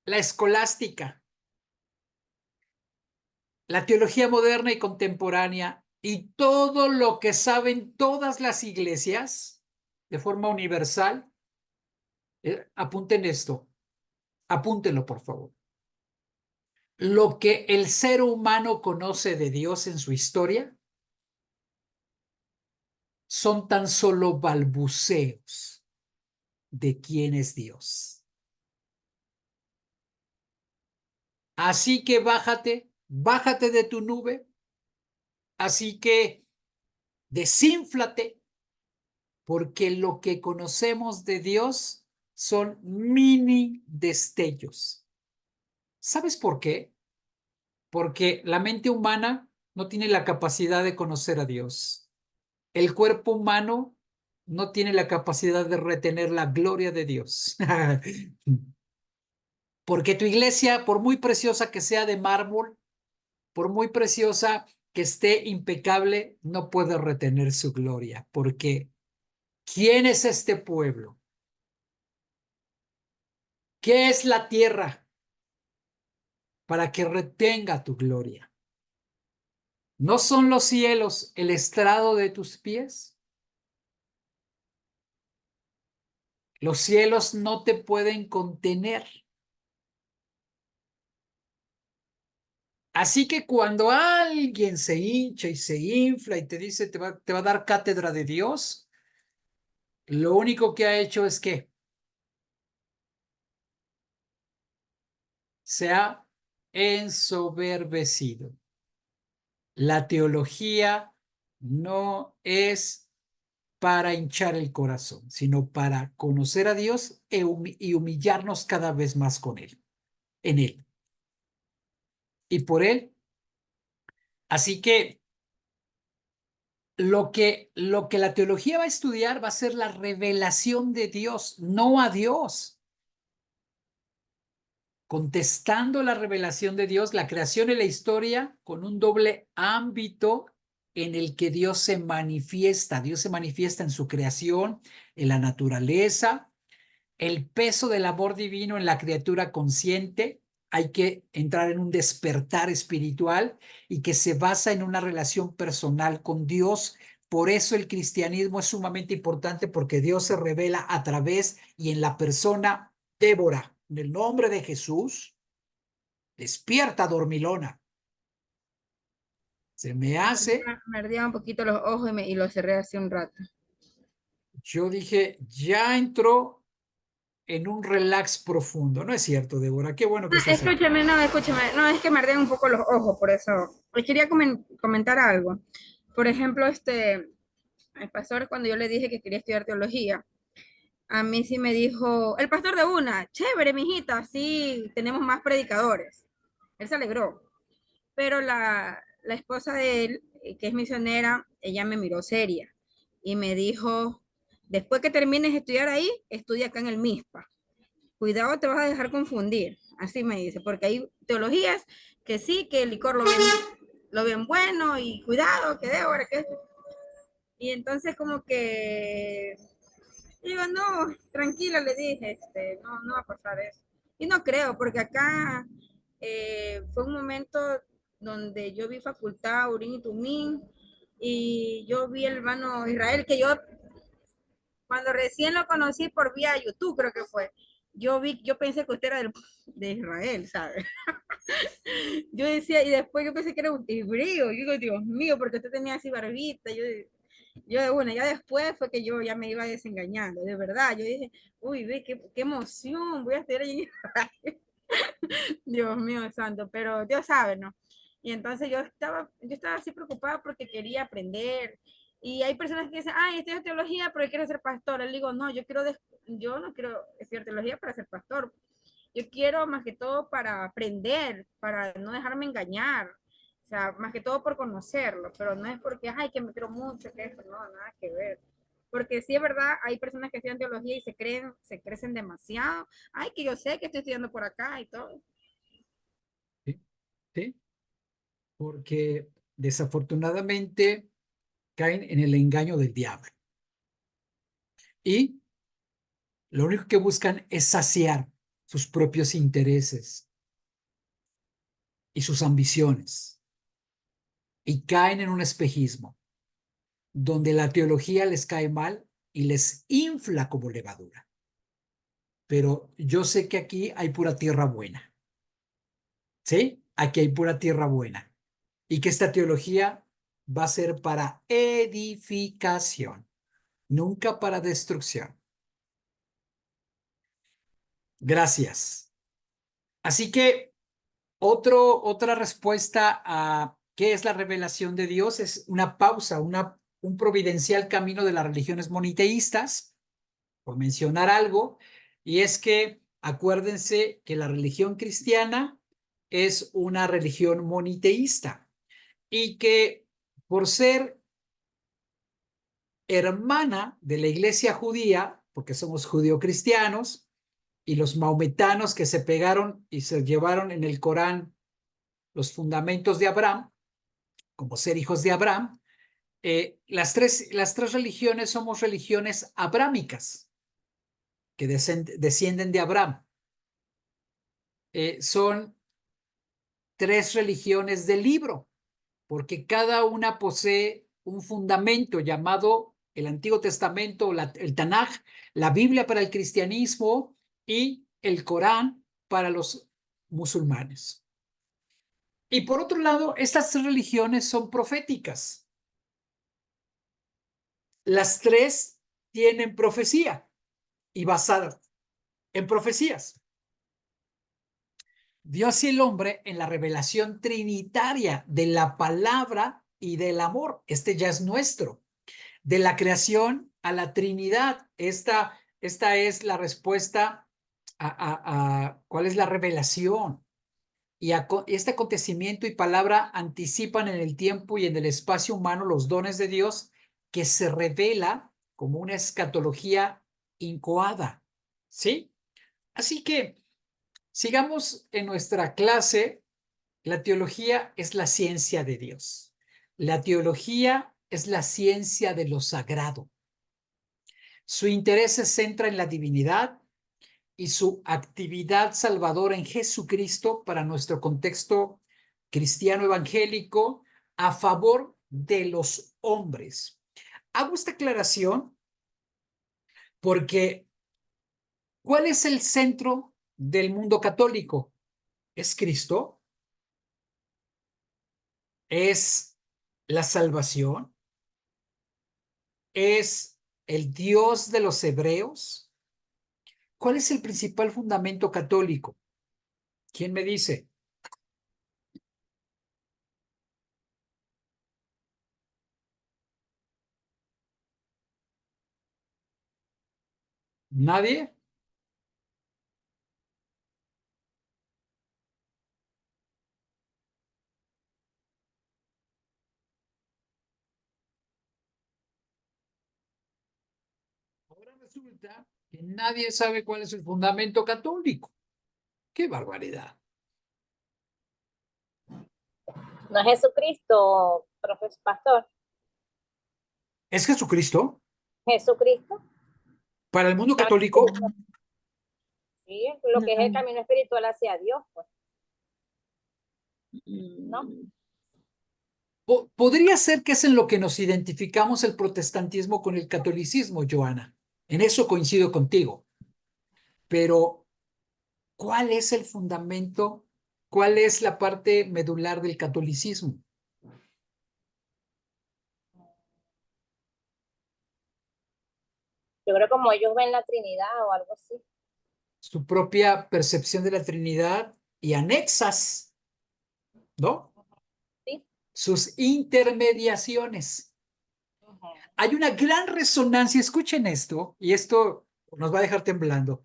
la escolástica, la teología moderna y contemporánea y todo lo que saben todas las iglesias de forma universal, apunten esto, apúntenlo por favor. Lo que el ser humano conoce de Dios en su historia son tan solo balbuceos de quién es Dios. Así que bájate de tu nube, así que desínflate, porque lo que conocemos de Dios son mini destellos. ¿Sabes por qué? Porque la mente humana no tiene la capacidad de conocer a Dios. El cuerpo humano no tiene la capacidad de retener la gloria de Dios. Porque tu iglesia, por muy preciosa que sea de mármol, por muy preciosa que esté impecable, no puede retener su gloria. Porque ¿quién es este pueblo? ¿Qué es la tierra para que retenga tu gloria? ¿No son los cielos el estrado de tus pies? Los cielos no te pueden contener. Así que cuando alguien se hincha y se infla y te dice te va a dar cátedra de Dios, lo único que ha hecho es que se ha ensoberbecido. La teología no es para hinchar el corazón, sino para conocer a Dios y humillarnos cada vez más con Él, en Él y por Él. Así que lo que la teología va a estudiar va a ser la revelación de Dios, no a Dios. Contestando la revelación de Dios, la creación y la historia con un doble ámbito en el que Dios se manifiesta. Dios se manifiesta en su creación, en la naturaleza, el peso del amor divino en la criatura consciente. Hay que entrar en un despertar espiritual y que se basa en una relación personal con Dios. Por eso el cristianismo es sumamente importante, porque Dios se revela a través y en la persona Débora. En el nombre de Jesús, despierta, dormilona. Se me hace. Me ardían un poquito los ojos y lo cerré hace un rato. Yo dije, ya entró en un relax profundo. No es cierto, Débora. Qué bueno que estás aquí. Escúchame, no, es que me arden un poco los ojos, por eso. Les quería comentar algo. Por ejemplo, el pastor, cuando yo le dije que quería estudiar teología, a mí sí me dijo, el pastor de una, chévere, mijita, así tenemos más predicadores. Él se alegró. Pero la esposa de él, que es misionera, ella me miró seria y me dijo, después que termines de estudiar ahí, estudia acá en el MISPA. Cuidado, te vas a dejar confundir. Así me dice, porque hay teologías que sí, que el licor lo ven bueno y cuidado, que Débora, que esto. Y entonces como que digo, no, tranquila, le dije, no, no va a pasar eso. Y no creo, porque acá fue un momento donde yo vi Facultad, Urín y Tumín, y yo vi el hermano Israel, que yo cuando recién lo conocí por vía YouTube, creo que fue, yo pensé que usted era de Israel, ¿sabes? Yo decía, y después yo pensé que era un hebreo, yo digo, Dios mío, porque usted tenía así barbita, bueno, ya después fue que yo ya me iba desengañando, de verdad, yo dije, uy, ve, qué emoción, voy a estar ahí en Israel. Dios mío santo, pero Dios sabe, ¿no? Y entonces yo estaba así preocupada porque quería aprender. Y hay personas que dicen, ay, estudio teología, pero quiero ser pastor. Le digo, no, yo no quiero estudiar teología para ser pastor. Yo quiero más que todo para aprender, para no dejarme engañar. O sea, más que todo por conocerlo, pero no es porque, ay, que me quiero mucho, que eso, no, nada que ver. Porque sí es verdad, hay personas que estudian teología y se crecen demasiado. Ay, que yo sé que estoy estudiando por acá y todo. ¿Sí? ¿Sí? Porque desafortunadamente caen en el engaño del diablo. Y lo único que buscan es saciar sus propios intereses y sus ambiciones. Y caen en un espejismo donde la teología les cae mal y les infla como levadura. Pero yo sé que aquí hay pura tierra buena. ¿Sí? Aquí hay pura tierra buena. Y que esta teología va a ser para edificación, nunca para destrucción. Gracias. Así que otra respuesta a qué es la revelación de Dios es una pausa, un providencial camino de las religiones moniteístas, por mencionar algo, y es que acuérdense que la religión cristiana es una religión moniteísta y que por ser hermana de la iglesia judía, porque somos judio-cristianos, y los maometanos que se pegaron y se llevaron en el Corán los fundamentos de Abraham, como ser hijos de Abraham, las tres religiones somos religiones abrámicas, que descienden de Abraham. Son tres religiones del libro, porque cada una posee un fundamento llamado el Antiguo Testamento, el Tanaj, la Biblia para el cristianismo y el Corán para los musulmanes. Y por otro lado, estas tres religiones son proféticas. Las tres tienen profecía y basadas en profecías. Dios y el hombre en la revelación trinitaria de la palabra y del amor. Este ya es nuestro. De la creación a la Trinidad. Esta es la respuesta a cuál es la revelación. Y este acontecimiento y palabra anticipan en el tiempo y en el espacio humano los dones de Dios que se revela como una escatología incoada. ¿Sí? Así que sigamos en nuestra clase. La teología es la ciencia de Dios. La teología es la ciencia de lo sagrado. Su interés se centra en la divinidad y su actividad salvadora en Jesucristo para nuestro contexto cristiano evangélico a favor de los hombres. Hago esta aclaración porque ¿cuál es el centro del mundo católico? ¿Es Cristo? ¿Es la salvación? ¿Es el Dios de los hebreos? ¿Cuál es el principal fundamento católico? ¿Quién me dice? ¿Nadie? Ahora resulta que nadie sabe cuál es el fundamento católico. ¡Qué barbaridad! No es Jesucristo, profesor, pastor. ¿Es Jesucristo? Jesucristo. Para el mundo Camino católico, espiritual. Sí, lo que es el camino espiritual hacia Dios, pues. ¿No? podría ser que es en lo que nos identificamos el protestantismo con el catolicismo, Joana. En eso coincido contigo. Pero, ¿cuál es el fundamento? ¿Cuál es la parte medular del catolicismo? Yo creo como ellos ven la Trinidad o algo así. Su propia percepción de la Trinidad y anexas, ¿no? Sí. Sus intermediaciones. Hay una gran resonancia, escuchen esto, y esto nos va a dejar temblando.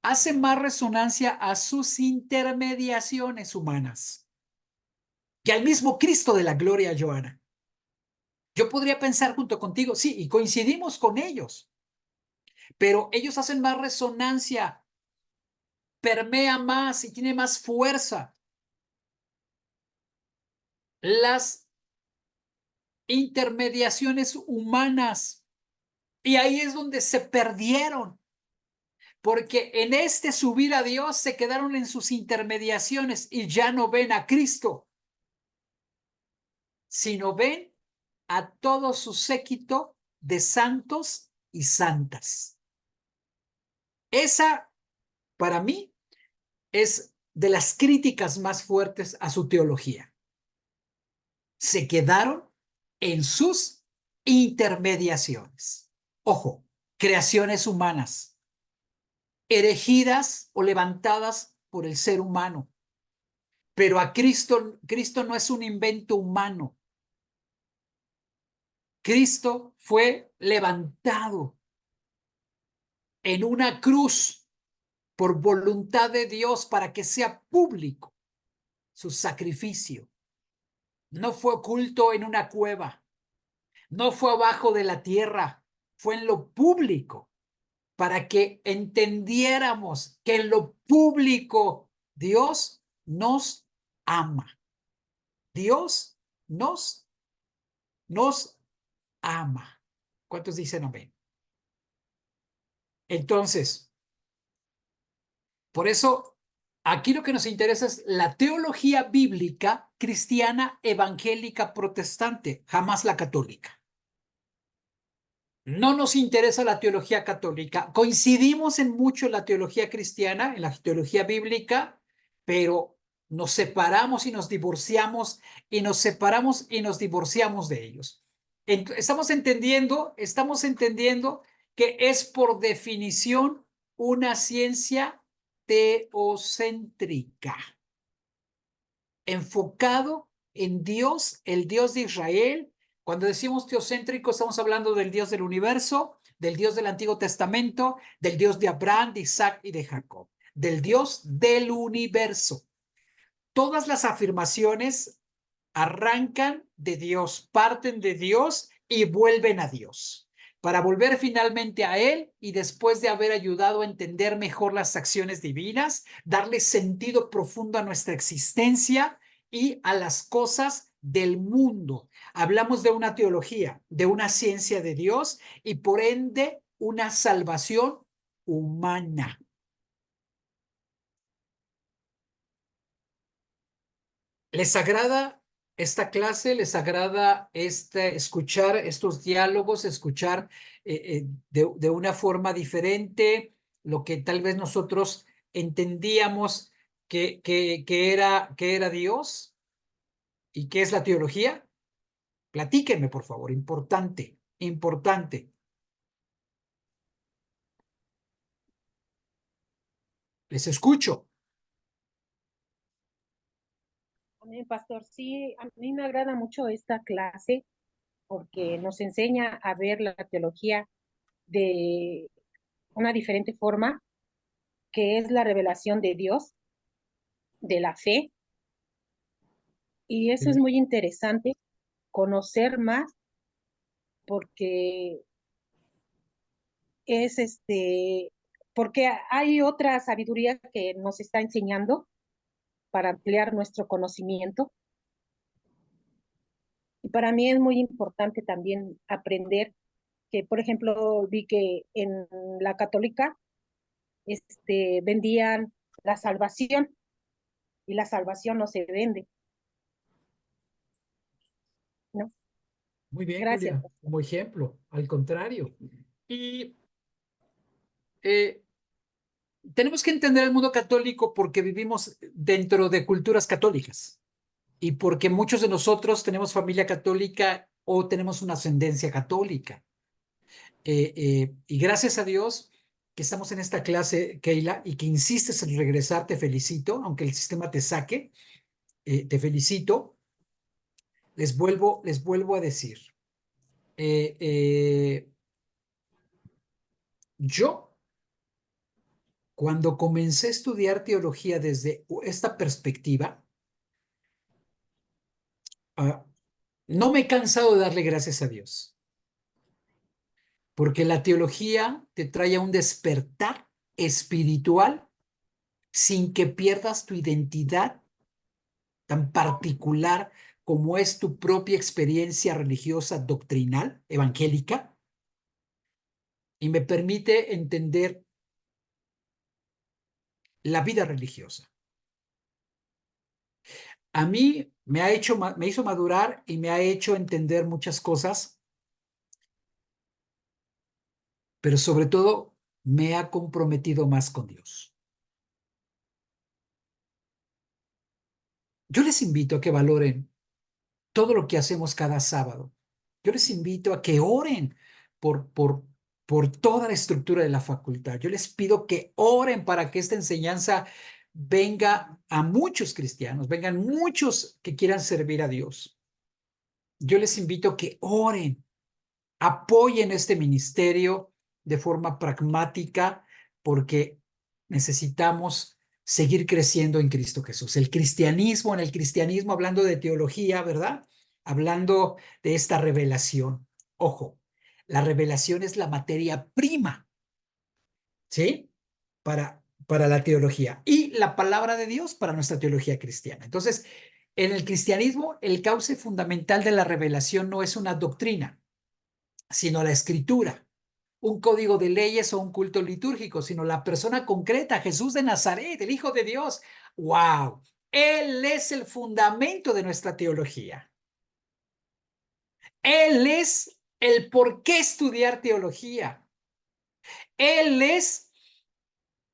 Hace más resonancia a sus intermediaciones humanas que al mismo Cristo de la gloria, Joana. Yo podría pensar junto contigo, sí, y coincidimos con ellos, pero ellos hacen más resonancia, permea más y tiene más fuerza las intermediaciones humanas. Y ahí es donde se perdieron, porque en este subir a Dios se quedaron en sus intermediaciones y ya no ven a Cristo, sino ven a todo su séquito de santos y santas. Esa, para mí, es de las críticas más fuertes a su teología. Se quedaron en sus intermediaciones. Ojo, creaciones humanas, erigidas o levantadas por el ser humano. Pero a Cristo no es un invento humano. Cristo fue levantado en una cruz por voluntad de Dios para que sea público su sacrificio. No fue oculto en una cueva, no fue abajo de la tierra, fue en lo público para que entendiéramos que en lo público Dios nos ama. Dios nos ama. ¿Cuántos dicen amén? Entonces, por eso, aquí lo que nos interesa es la teología bíblica cristiana, evangélica, protestante, jamás la católica. No nos interesa la teología católica. Coincidimos en mucho en la teología cristiana, en la teología bíblica, pero nos separamos y nos divorciamos y nos separamos y nos divorciamos de ellos. Estamos entendiendo que es por definición una ciencia teocéntrica, enfocado en Dios, el Dios de Israel. Cuando decimos teocéntrico, estamos hablando del Dios del universo, del Dios del Antiguo Testamento, del Dios de Abraham, de Isaac y de Jacob, del Dios del universo. Todas las afirmaciones arrancan de Dios, parten de Dios y vuelven a Dios, para volver finalmente a Él y después de haber ayudado a entender mejor las acciones divinas, darle sentido profundo a nuestra existencia y a las cosas del mundo. Hablamos de una teología, de una ciencia de Dios y por ende una salvación humana. ¿Les agrada esta clase? ¿Les agrada escuchar estos diálogos, escuchar de una forma diferente lo que tal vez nosotros entendíamos que era Dios y qué es la teología? Platíquenme, por favor, importante, importante. Les escucho. Amén, pastor. Sí, a mí me agrada mucho esta clase porque nos enseña a ver la teología de una diferente forma, que es la revelación de Dios, de la fe. Y eso es muy interesante, conocer más, porque es porque hay otra sabiduría que nos está enseñando para ampliar nuestro conocimiento. Y para mí es muy importante también aprender que, por ejemplo, vi que en la católica vendían la salvación y la salvación no se vende, ¿no? Muy bien, Gracias. Julia, como ejemplo, al contrario. Y tenemos que entender el mundo católico porque vivimos dentro de culturas católicas y porque muchos de nosotros tenemos familia católica o tenemos una ascendencia católica. Y gracias a Dios que estamos en esta clase, Keila, y que insistes en regresar, te felicito, aunque el sistema te saque, te felicito. Les vuelvo a decir, yo cuando comencé a estudiar teología desde esta perspectiva, no me he cansado de darle gracias a Dios, porque la teología te trae a un despertar espiritual sin que pierdas tu identidad tan particular como es tu propia experiencia religiosa, doctrinal, evangélica, y me permite entender la vida religiosa. A mí me hizo madurar y me ha hecho entender muchas cosas, pero sobre todo me ha comprometido más con Dios. Yo les invito a que valoren todo lo que hacemos cada sábado. Yo les invito a que oren por, por, por toda la estructura de la facultad. Yo les pido que oren para que esta enseñanza venga a muchos cristianos, vengan muchos que quieran servir a Dios. Yo les invito a que oren, apoyen este ministerio de forma pragmática, porque necesitamos seguir creciendo en Cristo Jesús. En el cristianismo, hablando de teología, ¿verdad? Hablando de esta revelación. Ojo, la revelación es la materia prima, ¿sí? Para la teología y la palabra de Dios para nuestra teología cristiana. Entonces, en el cristianismo, el cauce fundamental de la revelación no es una doctrina, sino la escritura, un código de leyes o un culto litúrgico, sino la persona concreta, Jesús de Nazaret, el Hijo de Dios. ¡Wow! Él es el fundamento de nuestra teología. Él es el por qué estudiar teología. Él es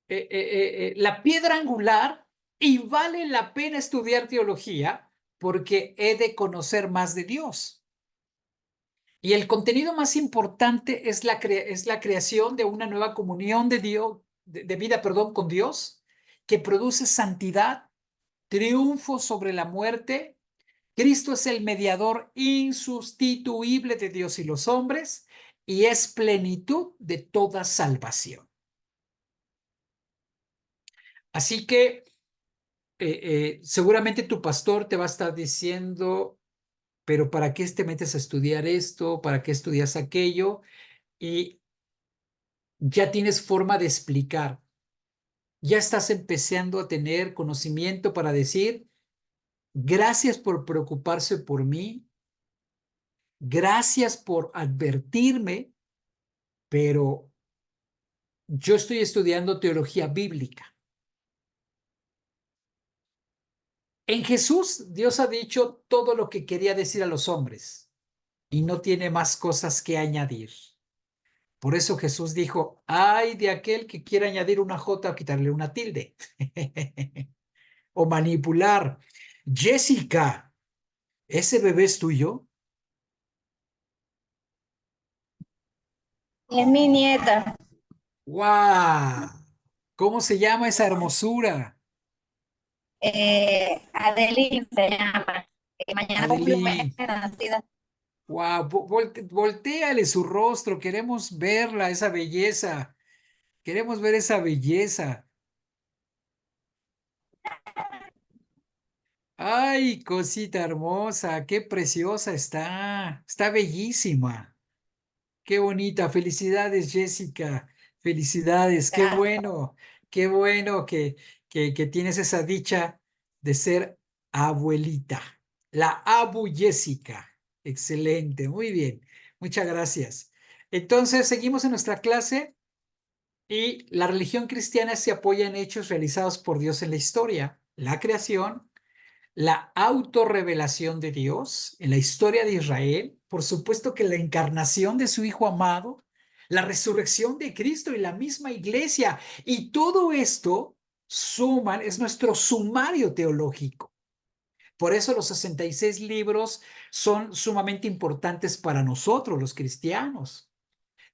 la piedra angular y vale la pena estudiar teología porque he de conocer más de Dios. Y el contenido más importante es la creación de una nueva comunión de Dios, de vida, perdón, con Dios, que produce santidad, triunfo sobre la muerte. Cristo es el mediador insustituible de Dios y los hombres y es plenitud de toda salvación. Así que seguramente tu pastor te va a estar diciendo, pero ¿para qué te metes a estudiar esto? ¿Para qué estudias aquello? Y ya tienes forma de explicar. Ya estás empezando a tener conocimiento para decir, gracias por preocuparse por mí, gracias por advertirme, pero yo estoy estudiando teología bíblica. En Jesús, Dios ha dicho todo lo que quería decir a los hombres y no tiene más cosas que añadir. Por eso Jesús dijo, ay de aquel que quiera añadir una jota o quitarle una tilde o manipular. Jessica, ¿ese bebé es tuyo? Es mi nieta. ¡Wow! ¿Cómo se llama esa hermosura? Adeline se llama. Que mañana cumple un mes Adeline. de nacida. Wow, voltéale su rostro, queremos verla, esa belleza. Queremos ver esa belleza. Ay, cosita hermosa, qué preciosa está. Está bellísima. Qué bonita. Felicidades, Jessica. Felicidades. Qué bueno que tienes esa dicha de ser abuelita. La abu Jessica. Excelente. Muy bien. Muchas gracias. Entonces, seguimos en nuestra clase y la religión cristiana se apoya en hechos realizados por Dios en la historia, la creación, la autorrevelación de Dios en la historia de Israel, por supuesto que la encarnación de su Hijo amado, la resurrección de Cristo y la misma iglesia, y todo esto suman, es nuestro sumario teológico. Por eso los 66 libros son sumamente importantes para nosotros, los cristianos.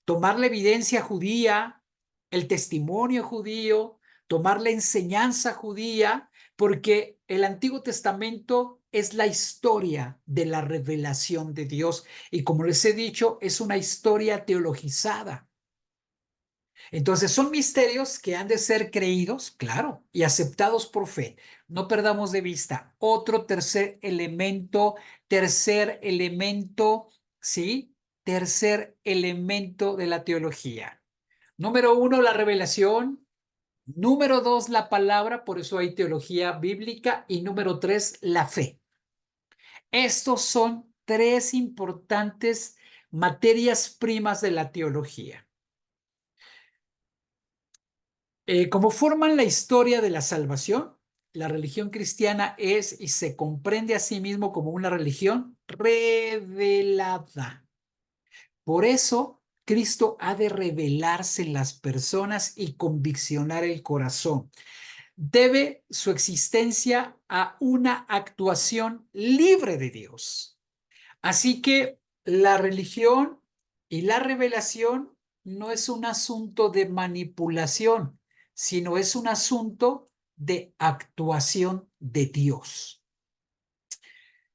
Tomar la evidencia judía, el testimonio judío, tomar la enseñanza judía, porque el Antiguo Testamento es la historia de la revelación de Dios y como les he dicho, es una historia teologizada. Entonces son misterios que han de ser creídos, claro, y aceptados por fe. No perdamos de vista otro tercer elemento, ¿sí? Tercer elemento de la teología. Número 1, la revelación. Número 2, la palabra, por eso hay teología bíblica. Y número 3, la fe. Estos son tres importantes materias primas de la teología. Como forman la historia de la salvación, la religión cristiana es y se comprende a sí mismo como una religión revelada. Por eso, Cristo ha de revelarse en las personas y conviccionar el corazón. Debe su existencia a una actuación libre de Dios. Así que la religión y la revelación no es un asunto de manipulación, sino es un asunto de actuación de Dios.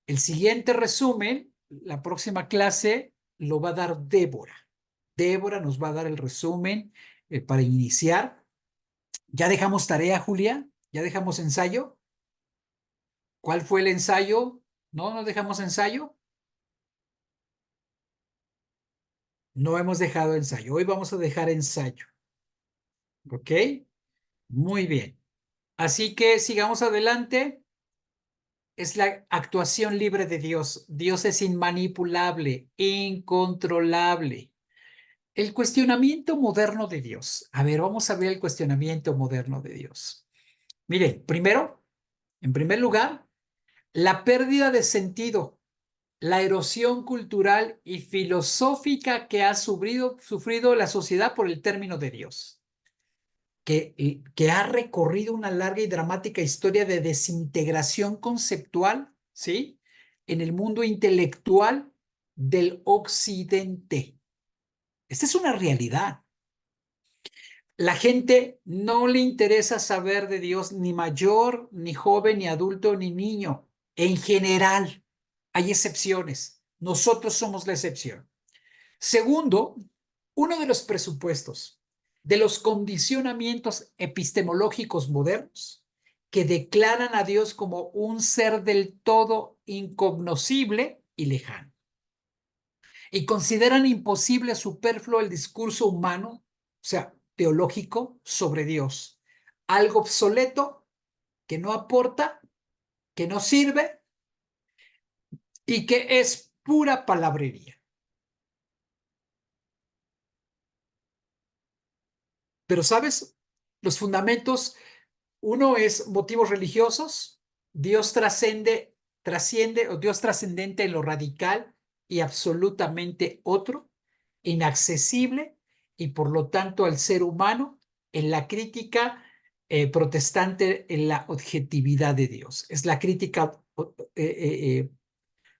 El siguiente resumen, la próxima clase, lo va a dar Débora. Débora nos va a dar el resumen para iniciar. ¿Ya dejamos tarea, Julia? ¿Ya dejamos ensayo? ¿Cuál fue el ensayo? ¿No dejamos ensayo? No hemos dejado ensayo. Hoy vamos a dejar ensayo. ¿Ok? Muy bien. Así que sigamos adelante. Es la actuación libre de Dios. Dios es inmanipulable, incontrolable. El cuestionamiento moderno de Dios. A ver, vamos a ver el cuestionamiento moderno de Dios. Miren, primero, en primer lugar, la pérdida de sentido, la erosión cultural y filosófica que ha sufrido la sociedad por el término de Dios, que ha recorrido una larga y dramática historia de desintegración conceptual, ¿sí? En el mundo intelectual del occidente. Esta es una realidad. La gente no le interesa saber de Dios, ni mayor, ni joven, ni adulto, ni niño. En general, hay excepciones. Nosotros somos la excepción. Segundo, uno de los presupuestos de los condicionamientos epistemológicos modernos que declaran a Dios como un ser del todo incognoscible y lejano. Y consideran imposible, superfluo el discurso humano, o sea, teológico, sobre Dios. Algo obsoleto, que no aporta, que no sirve y que es pura palabrería. Pero, ¿sabes? Los fundamentos, uno es motivos religiosos, Dios trasciende o Dios trascendente en lo radical y absolutamente otro, inaccesible y por lo tanto al ser humano en la crítica protestante en la objetividad de Dios. Es la crítica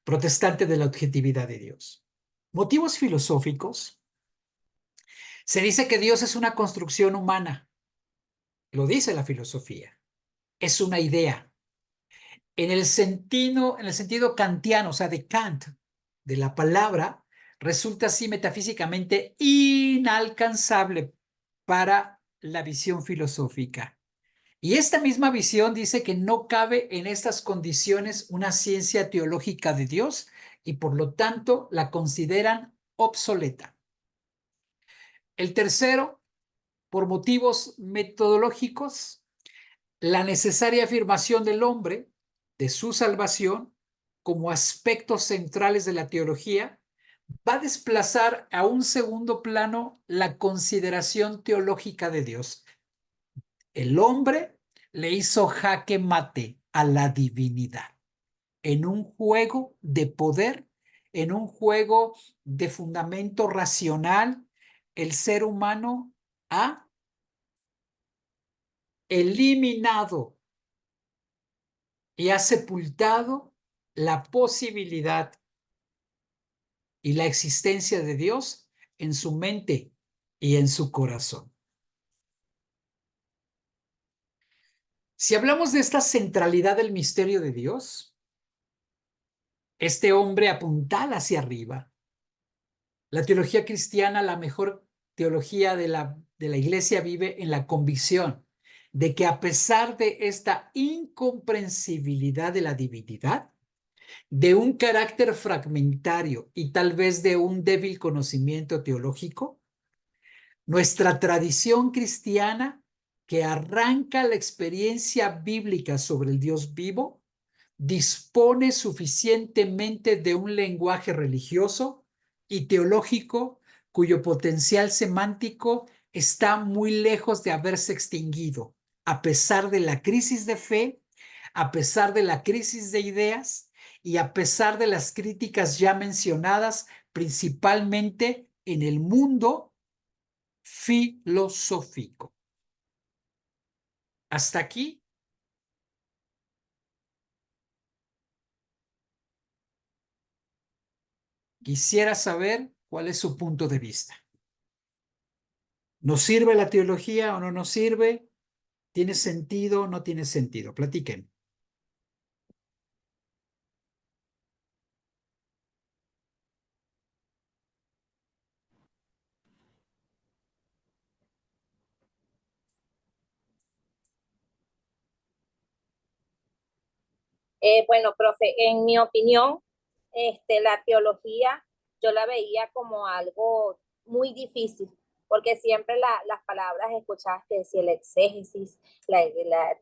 protestante de la objetividad de Dios. Motivos filosóficos. Se dice que Dios es una construcción humana. Lo dice la filosofía. Es una idea. En el sentido kantiano, o sea, de Kant, de la palabra, resulta así metafísicamente inalcanzable para la visión filosófica. Y esta misma visión dice que no cabe en estas condiciones una ciencia teológica de Dios y por lo tanto la consideran obsoleta. El tercero, por motivos metodológicos, la necesaria afirmación del hombre, de su salvación, como aspectos centrales de la teología, va a desplazar a un segundo plano la consideración teológica de Dios. El hombre le hizo jaque mate a la divinidad en un juego de poder, en un juego de fundamento racional. El ser humano ha eliminado y ha sepultado la posibilidad y la existencia de Dios en su mente y en su corazón. Si hablamos de esta centralidad del misterio de Dios, este hombre apuntala hacia arriba. La teología cristiana, la mejor teología de la iglesia, vive en la convicción de que a pesar de esta incomprensibilidad de la divinidad, de un carácter fragmentario y tal vez de un débil conocimiento teológico, nuestra tradición cristiana, que arranca la experiencia bíblica sobre el Dios vivo, dispone suficientemente de un lenguaje religioso y teológico cuyo potencial semántico está muy lejos de haberse extinguido, a pesar de la crisis de fe, a pesar de la crisis de ideas y a pesar de las críticas ya mencionadas, principalmente en el mundo filosófico. Hasta aquí. Quisiera saber cuál es su punto de vista. ¿Nos sirve la teología o no nos sirve? ¿Tiene sentido o no tiene sentido? Platiquen. Bueno, profe, en mi opinión, la teología yo la veía como algo muy difícil, porque siempre las palabras escuchaste, si el exégesis,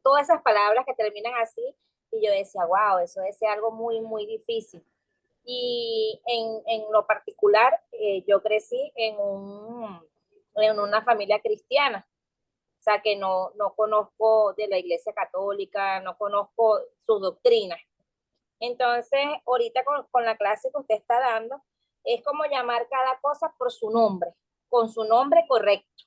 todas esas palabras que terminan así, y yo decía, wow, eso es algo muy, muy difícil. Y en lo particular, yo crecí en una familia cristiana, o sea que no conozco de la Iglesia Católica, no conozco su doctrina. Entonces, ahorita con la clase que usted está dando, es como llamar cada cosa por su nombre, con su nombre correcto.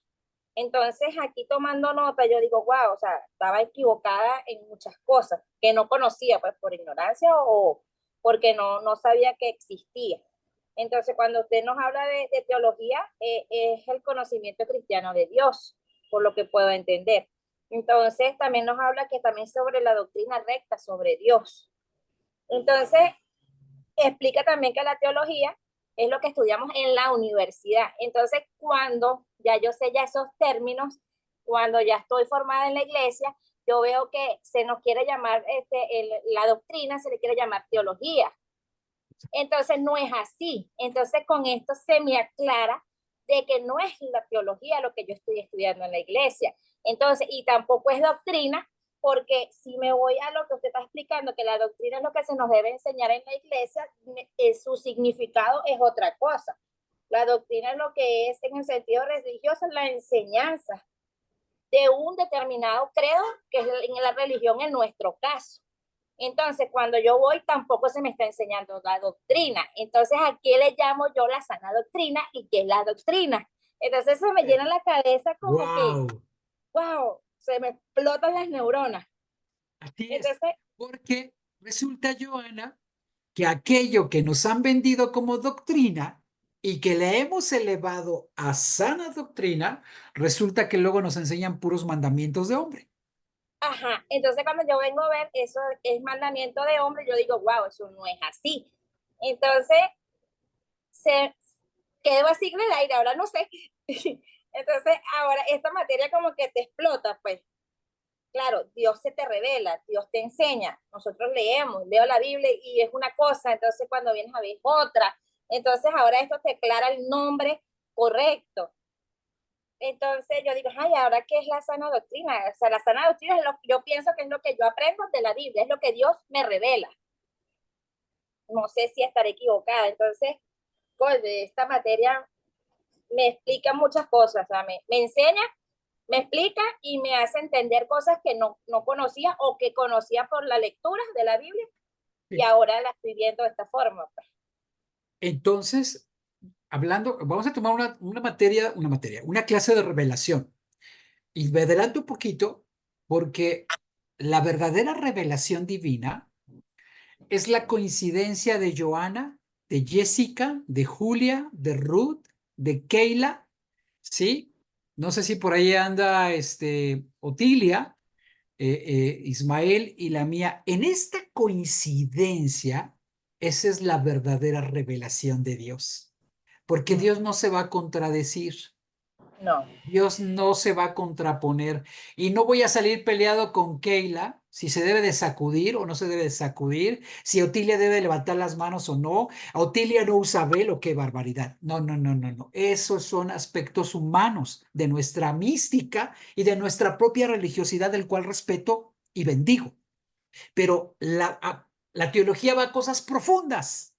Entonces, aquí tomando nota, yo digo, wow, o sea, estaba equivocada en muchas cosas que no conocía, pues por ignorancia o porque no sabía que existía. Entonces, cuando usted nos habla de teología, es el conocimiento cristiano de Dios, por lo que puedo entender. Entonces, también nos habla que también sobre la doctrina recta sobre Dios. Entonces, explica también que la teología es lo que estudiamos en la universidad. Entonces, cuando ya yo sé ya esos términos, cuando ya estoy formada en la iglesia, yo veo que se nos quiere llamar, la doctrina se le quiere llamar teología. Entonces, no es así. Entonces, con esto se me aclara de que no es la teología lo que yo estoy estudiando en la iglesia. Entonces, y tampoco es doctrina, porque si me voy a lo que usted está explicando, que la doctrina es lo que se nos debe enseñar en la iglesia, su significado es otra cosa. La doctrina es lo que es en el sentido religioso, la enseñanza de un determinado credo, que es en la religión en nuestro caso. Entonces, cuando yo voy, tampoco se me está enseñando la doctrina. Entonces, ¿a qué le llamo yo la sana doctrina y qué es la doctrina? Entonces, se me llena la cabeza como que, wow, se me explotan las neuronas. Así es. Entonces, porque resulta, Joana, que aquello que nos han vendido como doctrina y que le hemos elevado a sana doctrina, resulta que luego nos enseñan puros mandamientos de hombre. Ajá, entonces cuando yo vengo a ver eso es mandamiento de hombre, yo digo, wow, eso no es así. Entonces, se quedó así en el aire, ahora no sé. Entonces, ahora esta materia como que te explota, pues. Claro, Dios se te revela, Dios te enseña. Nosotros leemos, leo la Biblia y es una cosa, entonces cuando vienes a ver otra. Entonces, ahora esto te aclara el nombre correcto. Entonces yo digo, ay, ¿ahora qué es la sana doctrina? O sea, la sana doctrina es lo que yo pienso que es lo que yo aprendo de la Biblia, es lo que Dios me revela. No sé si estaré equivocada. Entonces, de esta materia me explica muchas cosas, o sea, me enseña, me explica y me hace entender cosas que no conocía o que conocía por la lectura de la Biblia y ahora la estoy viendo de esta forma. Entonces, hablando, vamos a tomar una clase de revelación. Y me adelanto un poquito porque la verdadera revelación divina es la coincidencia de Joana, de Jessica, de Julia, de Ruth, de Keila, ¿sí? No sé si por ahí anda Otilia, Ismael y la mía. En esta coincidencia, esa es la verdadera revelación de Dios, porque Dios no se va a contradecir. No. Dios no se va a contraponer y no voy a salir peleado con Keila si se debe de sacudir o no se debe de sacudir, si Otilia debe levantar las manos o no. Otilia no usa velo, qué barbaridad. No, no, no, no, no. Esos son aspectos humanos de nuestra mística y de nuestra propia religiosidad, del cual respeto y bendigo. Pero la teología va a cosas profundas,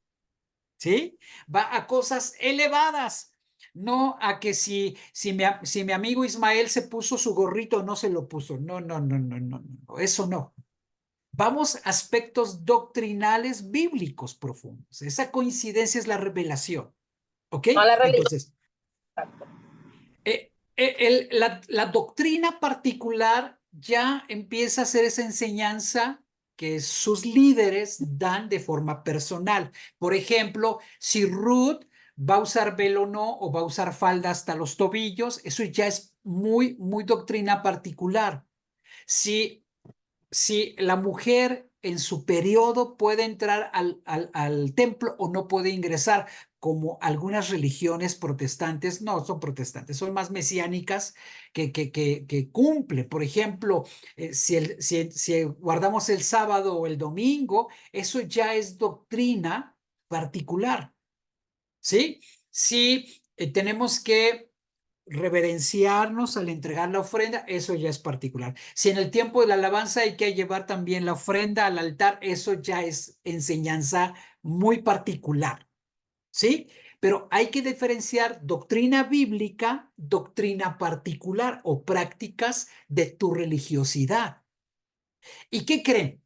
¿sí? Va a cosas elevadas. No a que si mi amigo Ismael se puso su gorrito o no se lo puso. No, no, no, no, no, no, eso no. Vamos a aspectos doctrinales bíblicos profundos. Esa coincidencia es la revelación. ¿Ok? No la religión. Entonces, la doctrina particular ya empieza a ser esa enseñanza que sus líderes dan de forma personal. Por ejemplo, si Ruth va a usar velo o no, o va a usar falda hasta los tobillos, eso ya es muy, muy doctrina particular. Si la mujer en su periodo puede entrar al templo o no puede ingresar, como algunas religiones protestantes, no son protestantes, son más mesiánicas que cumplen. Por ejemplo, si guardamos el sábado o el domingo, eso ya es doctrina particular, ¿sí? Si tenemos que reverenciarnos al entregar la ofrenda, eso ya es particular. Si en el tiempo de la alabanza hay que llevar también la ofrenda al altar, eso ya es enseñanza muy particular, ¿sí? Pero hay que diferenciar doctrina bíblica, doctrina particular o prácticas de tu religiosidad. ¿Y qué creen?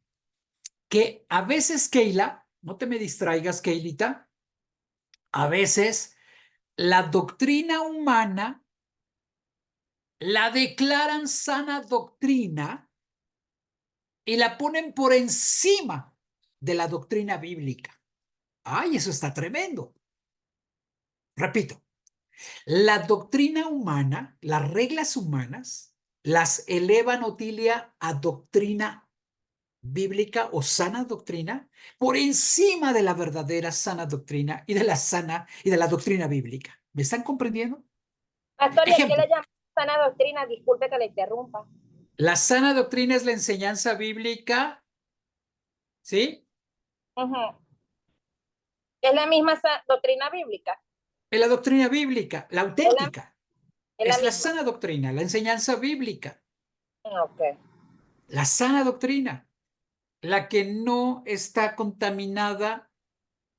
Que a veces, Keila, no te me distraigas, Keilita, a veces la doctrina humana la declaran sana doctrina y la ponen por encima de la doctrina bíblica. ¡Ay, eso está tremendo! Repito, la doctrina humana, las reglas humanas, las elevan, Otilia, a doctrina bíblica o sana doctrina por encima de la verdadera sana doctrina y de la doctrina bíblica. ¿Me están comprendiendo? Pastor, ¿y a qué Ejemplo, le llaman sana doctrina? Disculpe que le interrumpa. la sana doctrina es la enseñanza bíblica, ¿sí? Es la misma doctrina bíblica. Es la doctrina bíblica, la auténtica. Es la sana doctrina, la enseñanza bíblica. Ok. La sana doctrina, la que no está contaminada,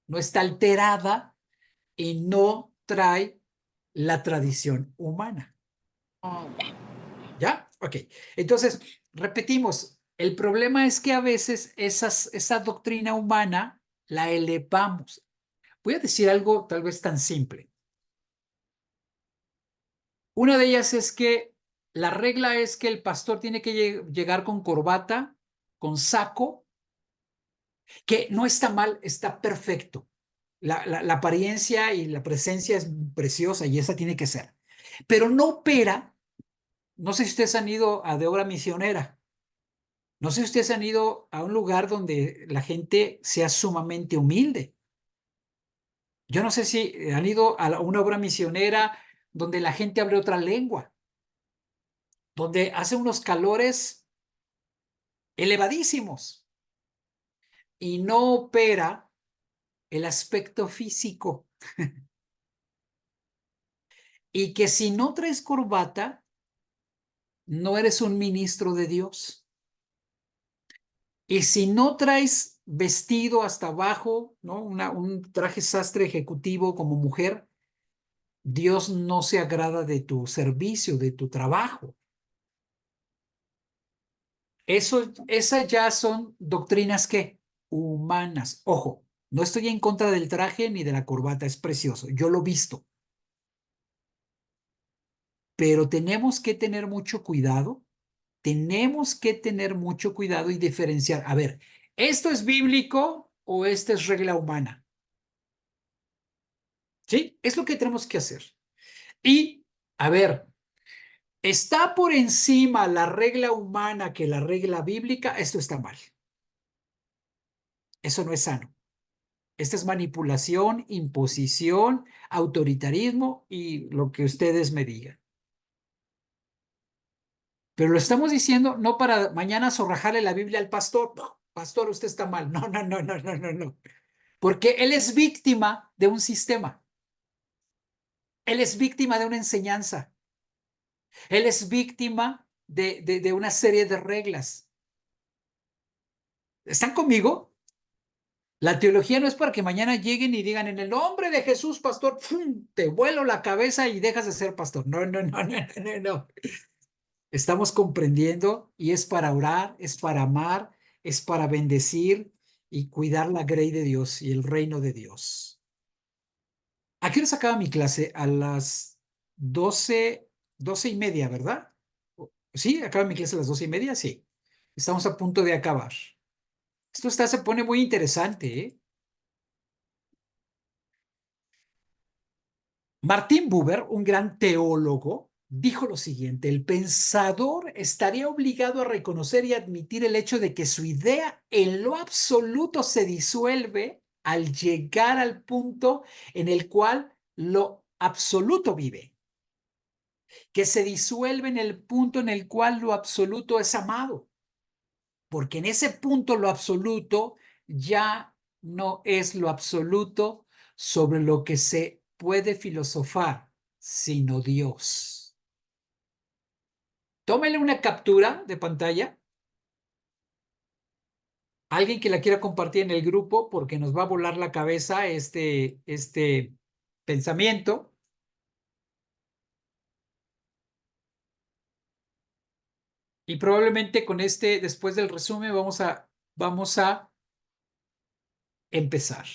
no está alterada y no trae la tradición humana. ¿Ya? Ok. Entonces, repetimos, el problema es que a veces esa doctrina humana la elevamos. Voy a decir algo tal vez tan simple. Una de ellas es que la regla es que el pastor tiene que llegar con corbata, con saco, que no está mal, está perfecto. La apariencia y la presencia es preciosa y esa tiene que ser. Pero no opera, no sé si ustedes han ido a de obra misionera, no sé si ustedes han ido a un lugar donde la gente sea sumamente humilde. Yo no sé si han ido a una obra misionera donde la gente hable otra lengua, donde hace unos calores elevadísimos y no opera el aspecto físico. Y que si no traes corbata, no eres un ministro de Dios. Y si no traes vestido hasta abajo, ¿no? Un traje sastre ejecutivo como mujer, Dios no se agrada de tu servicio, de tu trabajo. Esas ya son doctrinas que humanas. Ojo, no estoy en contra del traje ni de la corbata, es precioso. Yo lo he visto. Pero tenemos que tener mucho cuidado. Tenemos que tener mucho cuidado y diferenciar. A ver, ¿esto es bíblico o esta es regla humana? ¿Sí? Es lo que tenemos que hacer. Y, a ver, ¿está por encima la regla humana que la regla bíblica? Esto está mal. Eso no es sano. Esta es manipulación, imposición, autoritarismo y lo que ustedes me digan. Pero lo estamos diciendo no para mañana zorrajarle la Biblia al pastor. No, pastor, usted está mal. No, no, no, no, no, no, no. Porque él es víctima de un sistema. Él es víctima de una enseñanza. Él es víctima de una serie de reglas. ¿Están conmigo? La teología no es para que mañana lleguen y digan en el nombre de Jesús, pastor, ¡fum!, te vuelo la cabeza y dejas de ser pastor. No, no, no, no, no, no. Estamos comprendiendo y es para orar, es para amar, es para bendecir y cuidar la grey de Dios y el reino de Dios. ¿A qué hora se acaba mi clase? A las 12:30, ¿verdad? ¿Sí? ¿Acaba mi clase a las 12:30? Sí. Estamos a punto de acabar. Esto se pone muy interesante, ¿eh? Martin Buber, un gran teólogo, dijo lo siguiente: el pensador estaría obligado a reconocer y admitir el hecho de que su idea en lo absoluto se disuelve al llegar al punto en el cual lo absoluto vive, que se disuelve en el punto en el cual lo absoluto es amado, porque en ese punto lo absoluto ya no es lo absoluto sobre lo que se puede filosofar, sino Dios. Tómele una captura de pantalla. Alguien que la quiera compartir en el grupo, porque nos va a volar la cabeza este pensamiento. Y probablemente con después del resumen, vamos a empezar.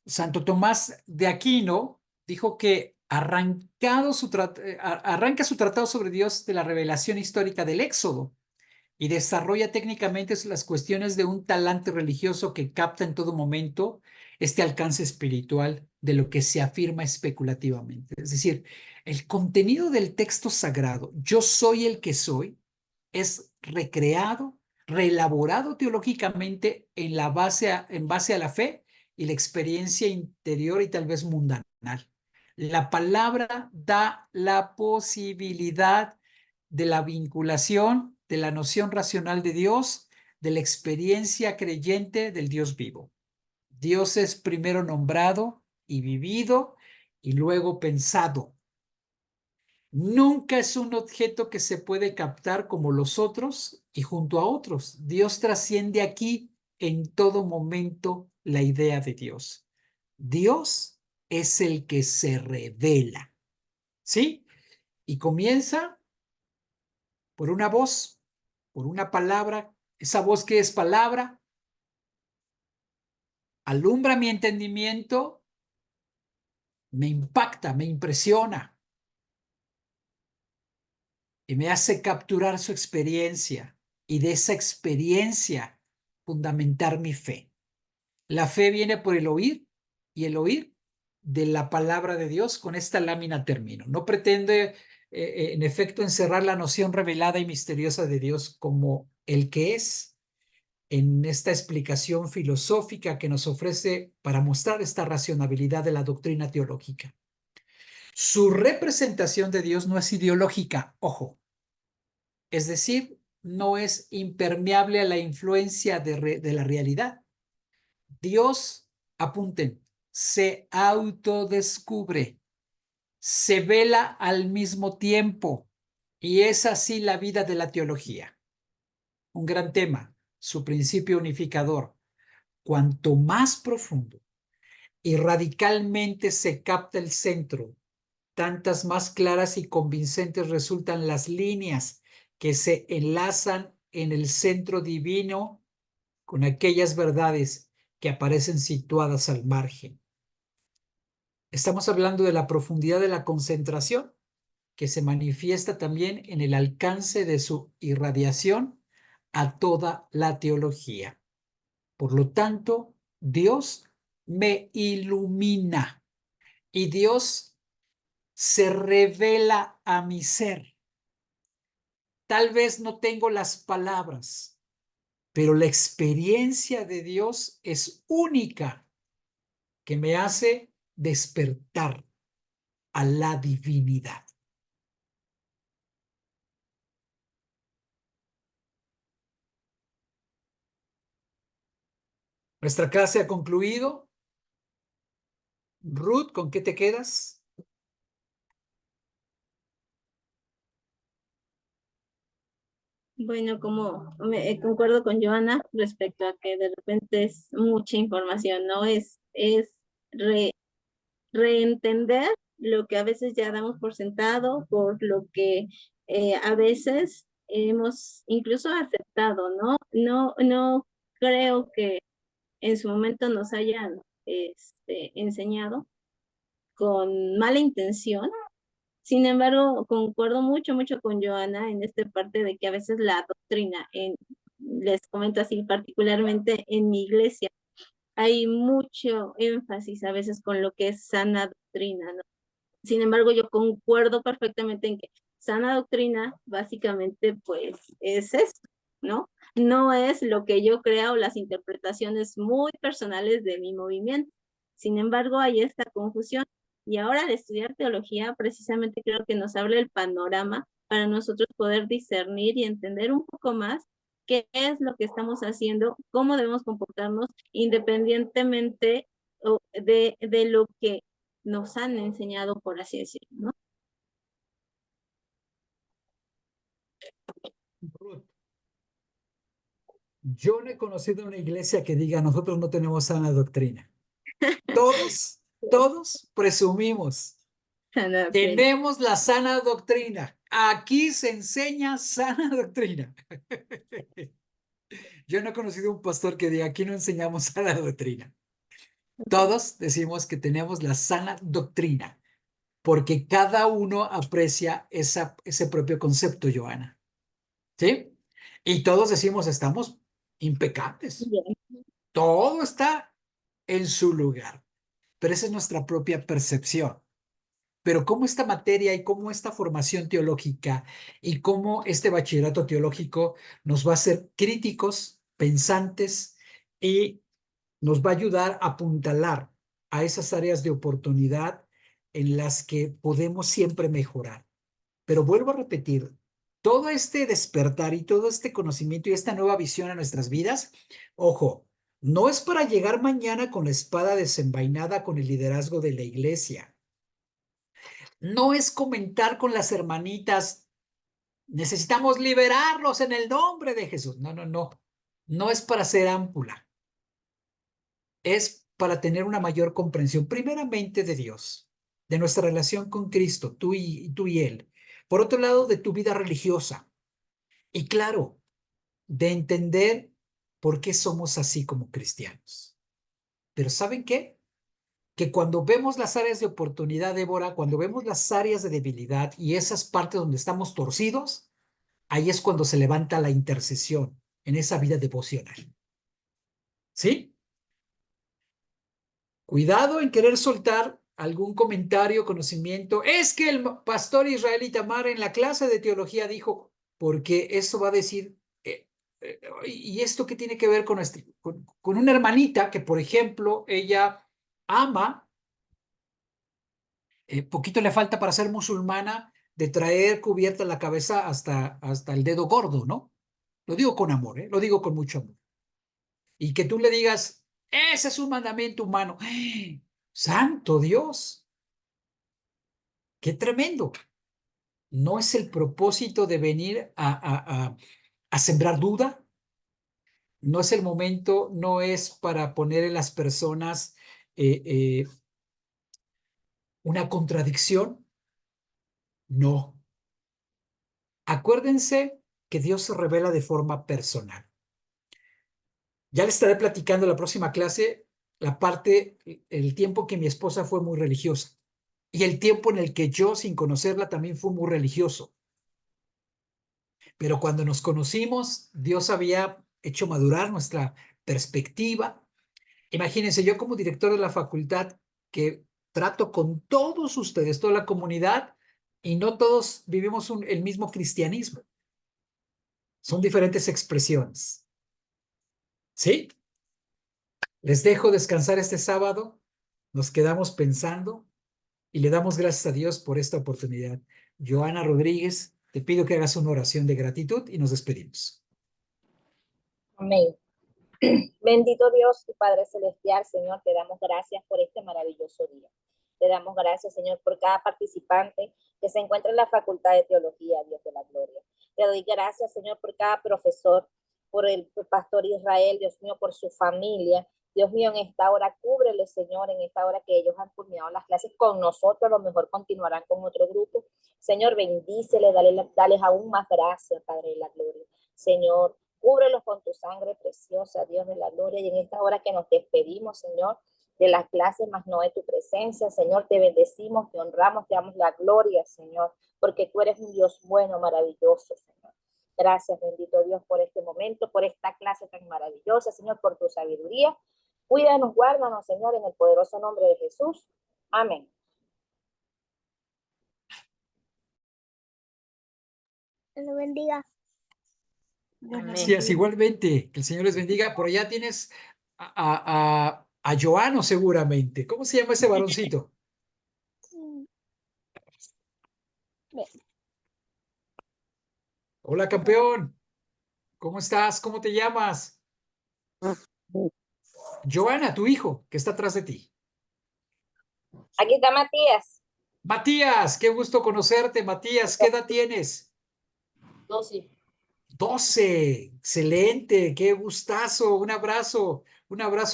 Santo Tomás de Aquino dijo que arranca su tratado sobre Dios de la revelación histórica del Éxodo y desarrolla técnicamente las cuestiones de un talante religioso que capta en todo momento este alcance espiritual de lo que se afirma especulativamente. Es decir, el contenido del texto sagrado, yo soy el que soy, es recreado, reelaborado teológicamente en base a la fe y la experiencia interior y tal vez mundanal. La palabra da la posibilidad de la vinculación de la noción racional de Dios, de la experiencia creyente del Dios vivo. Dios es primero nombrado y vivido y luego pensado. Nunca es un objeto que se puede captar como los otros y junto a otros. Dios trasciende aquí en todo momento la idea de Dios. Dios es el que se revela, ¿sí? Y comienza por una voz, por una palabra. Esa voz que es palabra alumbra mi entendimiento, me impacta, me impresiona y me hace capturar su experiencia y de esa experiencia fundamentar mi fe. La fe viene por el oír y el oír de la palabra de Dios. Con esta lámina termino. No pretende, en efecto, encerrar la noción revelada y misteriosa de Dios como el que es en esta explicación filosófica que nos ofrece para mostrar esta racionalidad de la doctrina teológica. Su representación de Dios no es ideológica, ojo. Es decir, no es impermeable a la influencia de la realidad. Dios, apunten, se autodescubre, se vela al mismo tiempo, y es así la vida de la teología. Un gran tema, su principio unificador. Cuanto más profundo y radicalmente se capta el centro, tantas más claras y convincentes resultan las líneas que se enlazan en el centro divino con aquellas verdades que aparecen situadas al margen. Estamos hablando de la profundidad de la concentración, que se manifiesta también en el alcance de su irradiación a toda la teología. Por lo tanto, Dios me ilumina y Dios se revela a mi ser. Tal vez no tengo las palabras, pero la experiencia de Dios es única, que me hace despertar a la divinidad. Nuestra clase ha concluido. Ruth, ¿con qué te quedas? Bueno, concuerdo con Joana respecto a que de repente es mucha información, ¿no? Es reentender lo que a veces ya damos por sentado, por lo que a veces hemos incluso aceptado, ¿no? No creo que en su momento nos hayan enseñado con mala intención. Sin embargo, concuerdo mucho con Joana en esta parte de que a veces la doctrina, les comento así particularmente en mi iglesia, hay mucho énfasis a veces con lo que es sana doctrina, ¿no? Sin embargo, yo concuerdo perfectamente en que sana doctrina básicamente pues es esto, ¿no? No es lo que yo creo o las interpretaciones muy personales de mi movimiento. Sin embargo, hay esta confusión. Y ahora al estudiar teología, precisamente creo que nos abre el panorama para nosotros poder discernir y entender un poco más qué es lo que estamos haciendo, cómo debemos comportarnos independientemente de lo que nos han enseñado, por así decirlo, ¿no? Ruth, yo no he conocido una iglesia que diga nosotros no tenemos sana doctrina. Todos presumimos. Tenemos la sana doctrina. Aquí se enseña sana doctrina. Yo no he conocido un pastor que diga aquí no enseñamos sana doctrina. Todos decimos que tenemos la sana doctrina, porque cada uno aprecia ese propio concepto, Joana. ¿Sí? Y todos decimos estamos impecables. Bien. Todo está en su lugar. Pero esa es nuestra propia percepción. Pero cómo esta materia y cómo esta formación teológica y cómo este bachillerato teológico nos va a hacer críticos, pensantes, y nos va a ayudar a apuntalar a esas áreas de oportunidad en las que podemos siempre mejorar. Pero vuelvo a repetir, todo este despertar y todo este conocimiento y esta nueva visión a nuestras vidas, ojo, no es para llegar mañana con la espada desenvainada con el liderazgo de la iglesia. No es comentar con las hermanitas, necesitamos liberarlos en el nombre de Jesús. No. No es para ser ámpula. Es para tener una mayor comprensión, primeramente de Dios, de nuestra relación con Cristo, tú y Él. Por otro lado, de tu vida religiosa. Y claro, de entender por qué somos así como cristianos. Pero ¿saben qué? Que cuando vemos las áreas de oportunidad, Débora, cuando vemos las áreas de debilidad y esas partes donde estamos torcidos, ahí es cuando se levanta la intercesión en esa vida devocional. ¿Sí? Cuidado en querer soltar algún comentario, conocimiento. Es que el pastor Israel Itamar en la clase de teología dijo, porque eso va a decir, ¿y esto qué tiene que ver con una hermanita que, por ejemplo, ella ama, poquito le falta para ser musulmana, de traer cubierta la cabeza hasta el dedo gordo, ¿no? Lo digo con amor, lo digo con mucho amor. Y que tú le digas, ese es un mandamiento humano. ¡Santo Dios! ¡Qué tremendo! No es el propósito de venir a sembrar duda. No es el momento, no es para poner en las personas una contradicción. No. Acuérdense que Dios se revela de forma personal. Ya les estaré platicando en la próxima clase el tiempo que mi esposa fue muy religiosa y el tiempo en el que yo, sin conocerla, también fui muy religioso. Pero cuando nos conocimos, Dios había hecho madurar nuestra perspectiva. Imagínense, yo como director de la facultad que trato con todos ustedes, toda la comunidad, y no todos vivimos el mismo cristianismo. Son diferentes expresiones. ¿Sí? Les dejo descansar este sábado. Nos quedamos pensando y le damos gracias a Dios por esta oportunidad. Joana Rodríguez, te pido que hagas una oración de gratitud y nos despedimos. Amén. Bendito Dios y Padre Celestial, Señor, te damos gracias por este maravilloso día. Te damos gracias, Señor, por cada participante que se encuentra en la Facultad de Teología, Dios de la Gloria. Te doy gracias, Señor, por cada profesor, por el pastor Israel, Dios mío, por su familia. Dios mío, en esta hora, cúbrele, Señor, en esta hora que ellos han culminado las clases con nosotros, a lo mejor continuarán con otro grupo. Señor, bendícele, dales aún más gracias, Padre de la Gloria. Señor, cúbrelos con tu sangre preciosa, Dios de la gloria. Y en esta hora que nos despedimos, Señor, de las clases, más no de tu presencia, Señor, te bendecimos, te honramos, te damos la gloria, Señor, porque tú eres un Dios bueno, maravilloso, Señor. Gracias, bendito Dios, por este momento, por esta clase tan maravillosa, Señor, por tu sabiduría. Cuídanos, guárdanos, Señor, en el poderoso nombre de Jesús. Amén. Dios lo bendiga. Gracias, igualmente. Que el Señor les bendiga. Por allá tienes a Joano seguramente. ¿Cómo se llama ese varoncito? Hola, campeón. ¿Cómo estás? ¿Cómo te llamas? Joana, tu hijo, que está atrás de ti. Aquí está Matías. Matías, qué gusto conocerte. Matías, ¿qué edad tienes? 12. 12. Excelente, qué gustazo. Un abrazo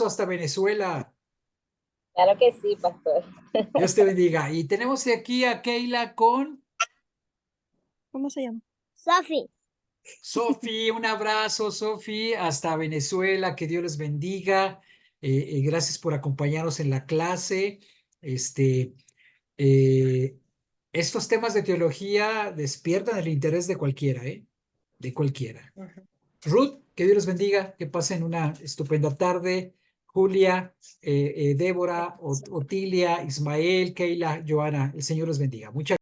hasta Venezuela. Claro que sí, pastor. Dios te bendiga. Y tenemos aquí a Keila con ¿Cómo se llama? Sofi. Sofi. Un abrazo, Sofi, hasta Venezuela. Que Dios les bendiga. Gracias por acompañarnos en la clase. Estos temas de teología despiertan el interés de cualquiera, de cualquiera. Ruth, que Dios les bendiga, que pasen una estupenda tarde. Julia, Débora, Otilia, Ismael, Keila, Joana, el Señor los bendiga. Muchas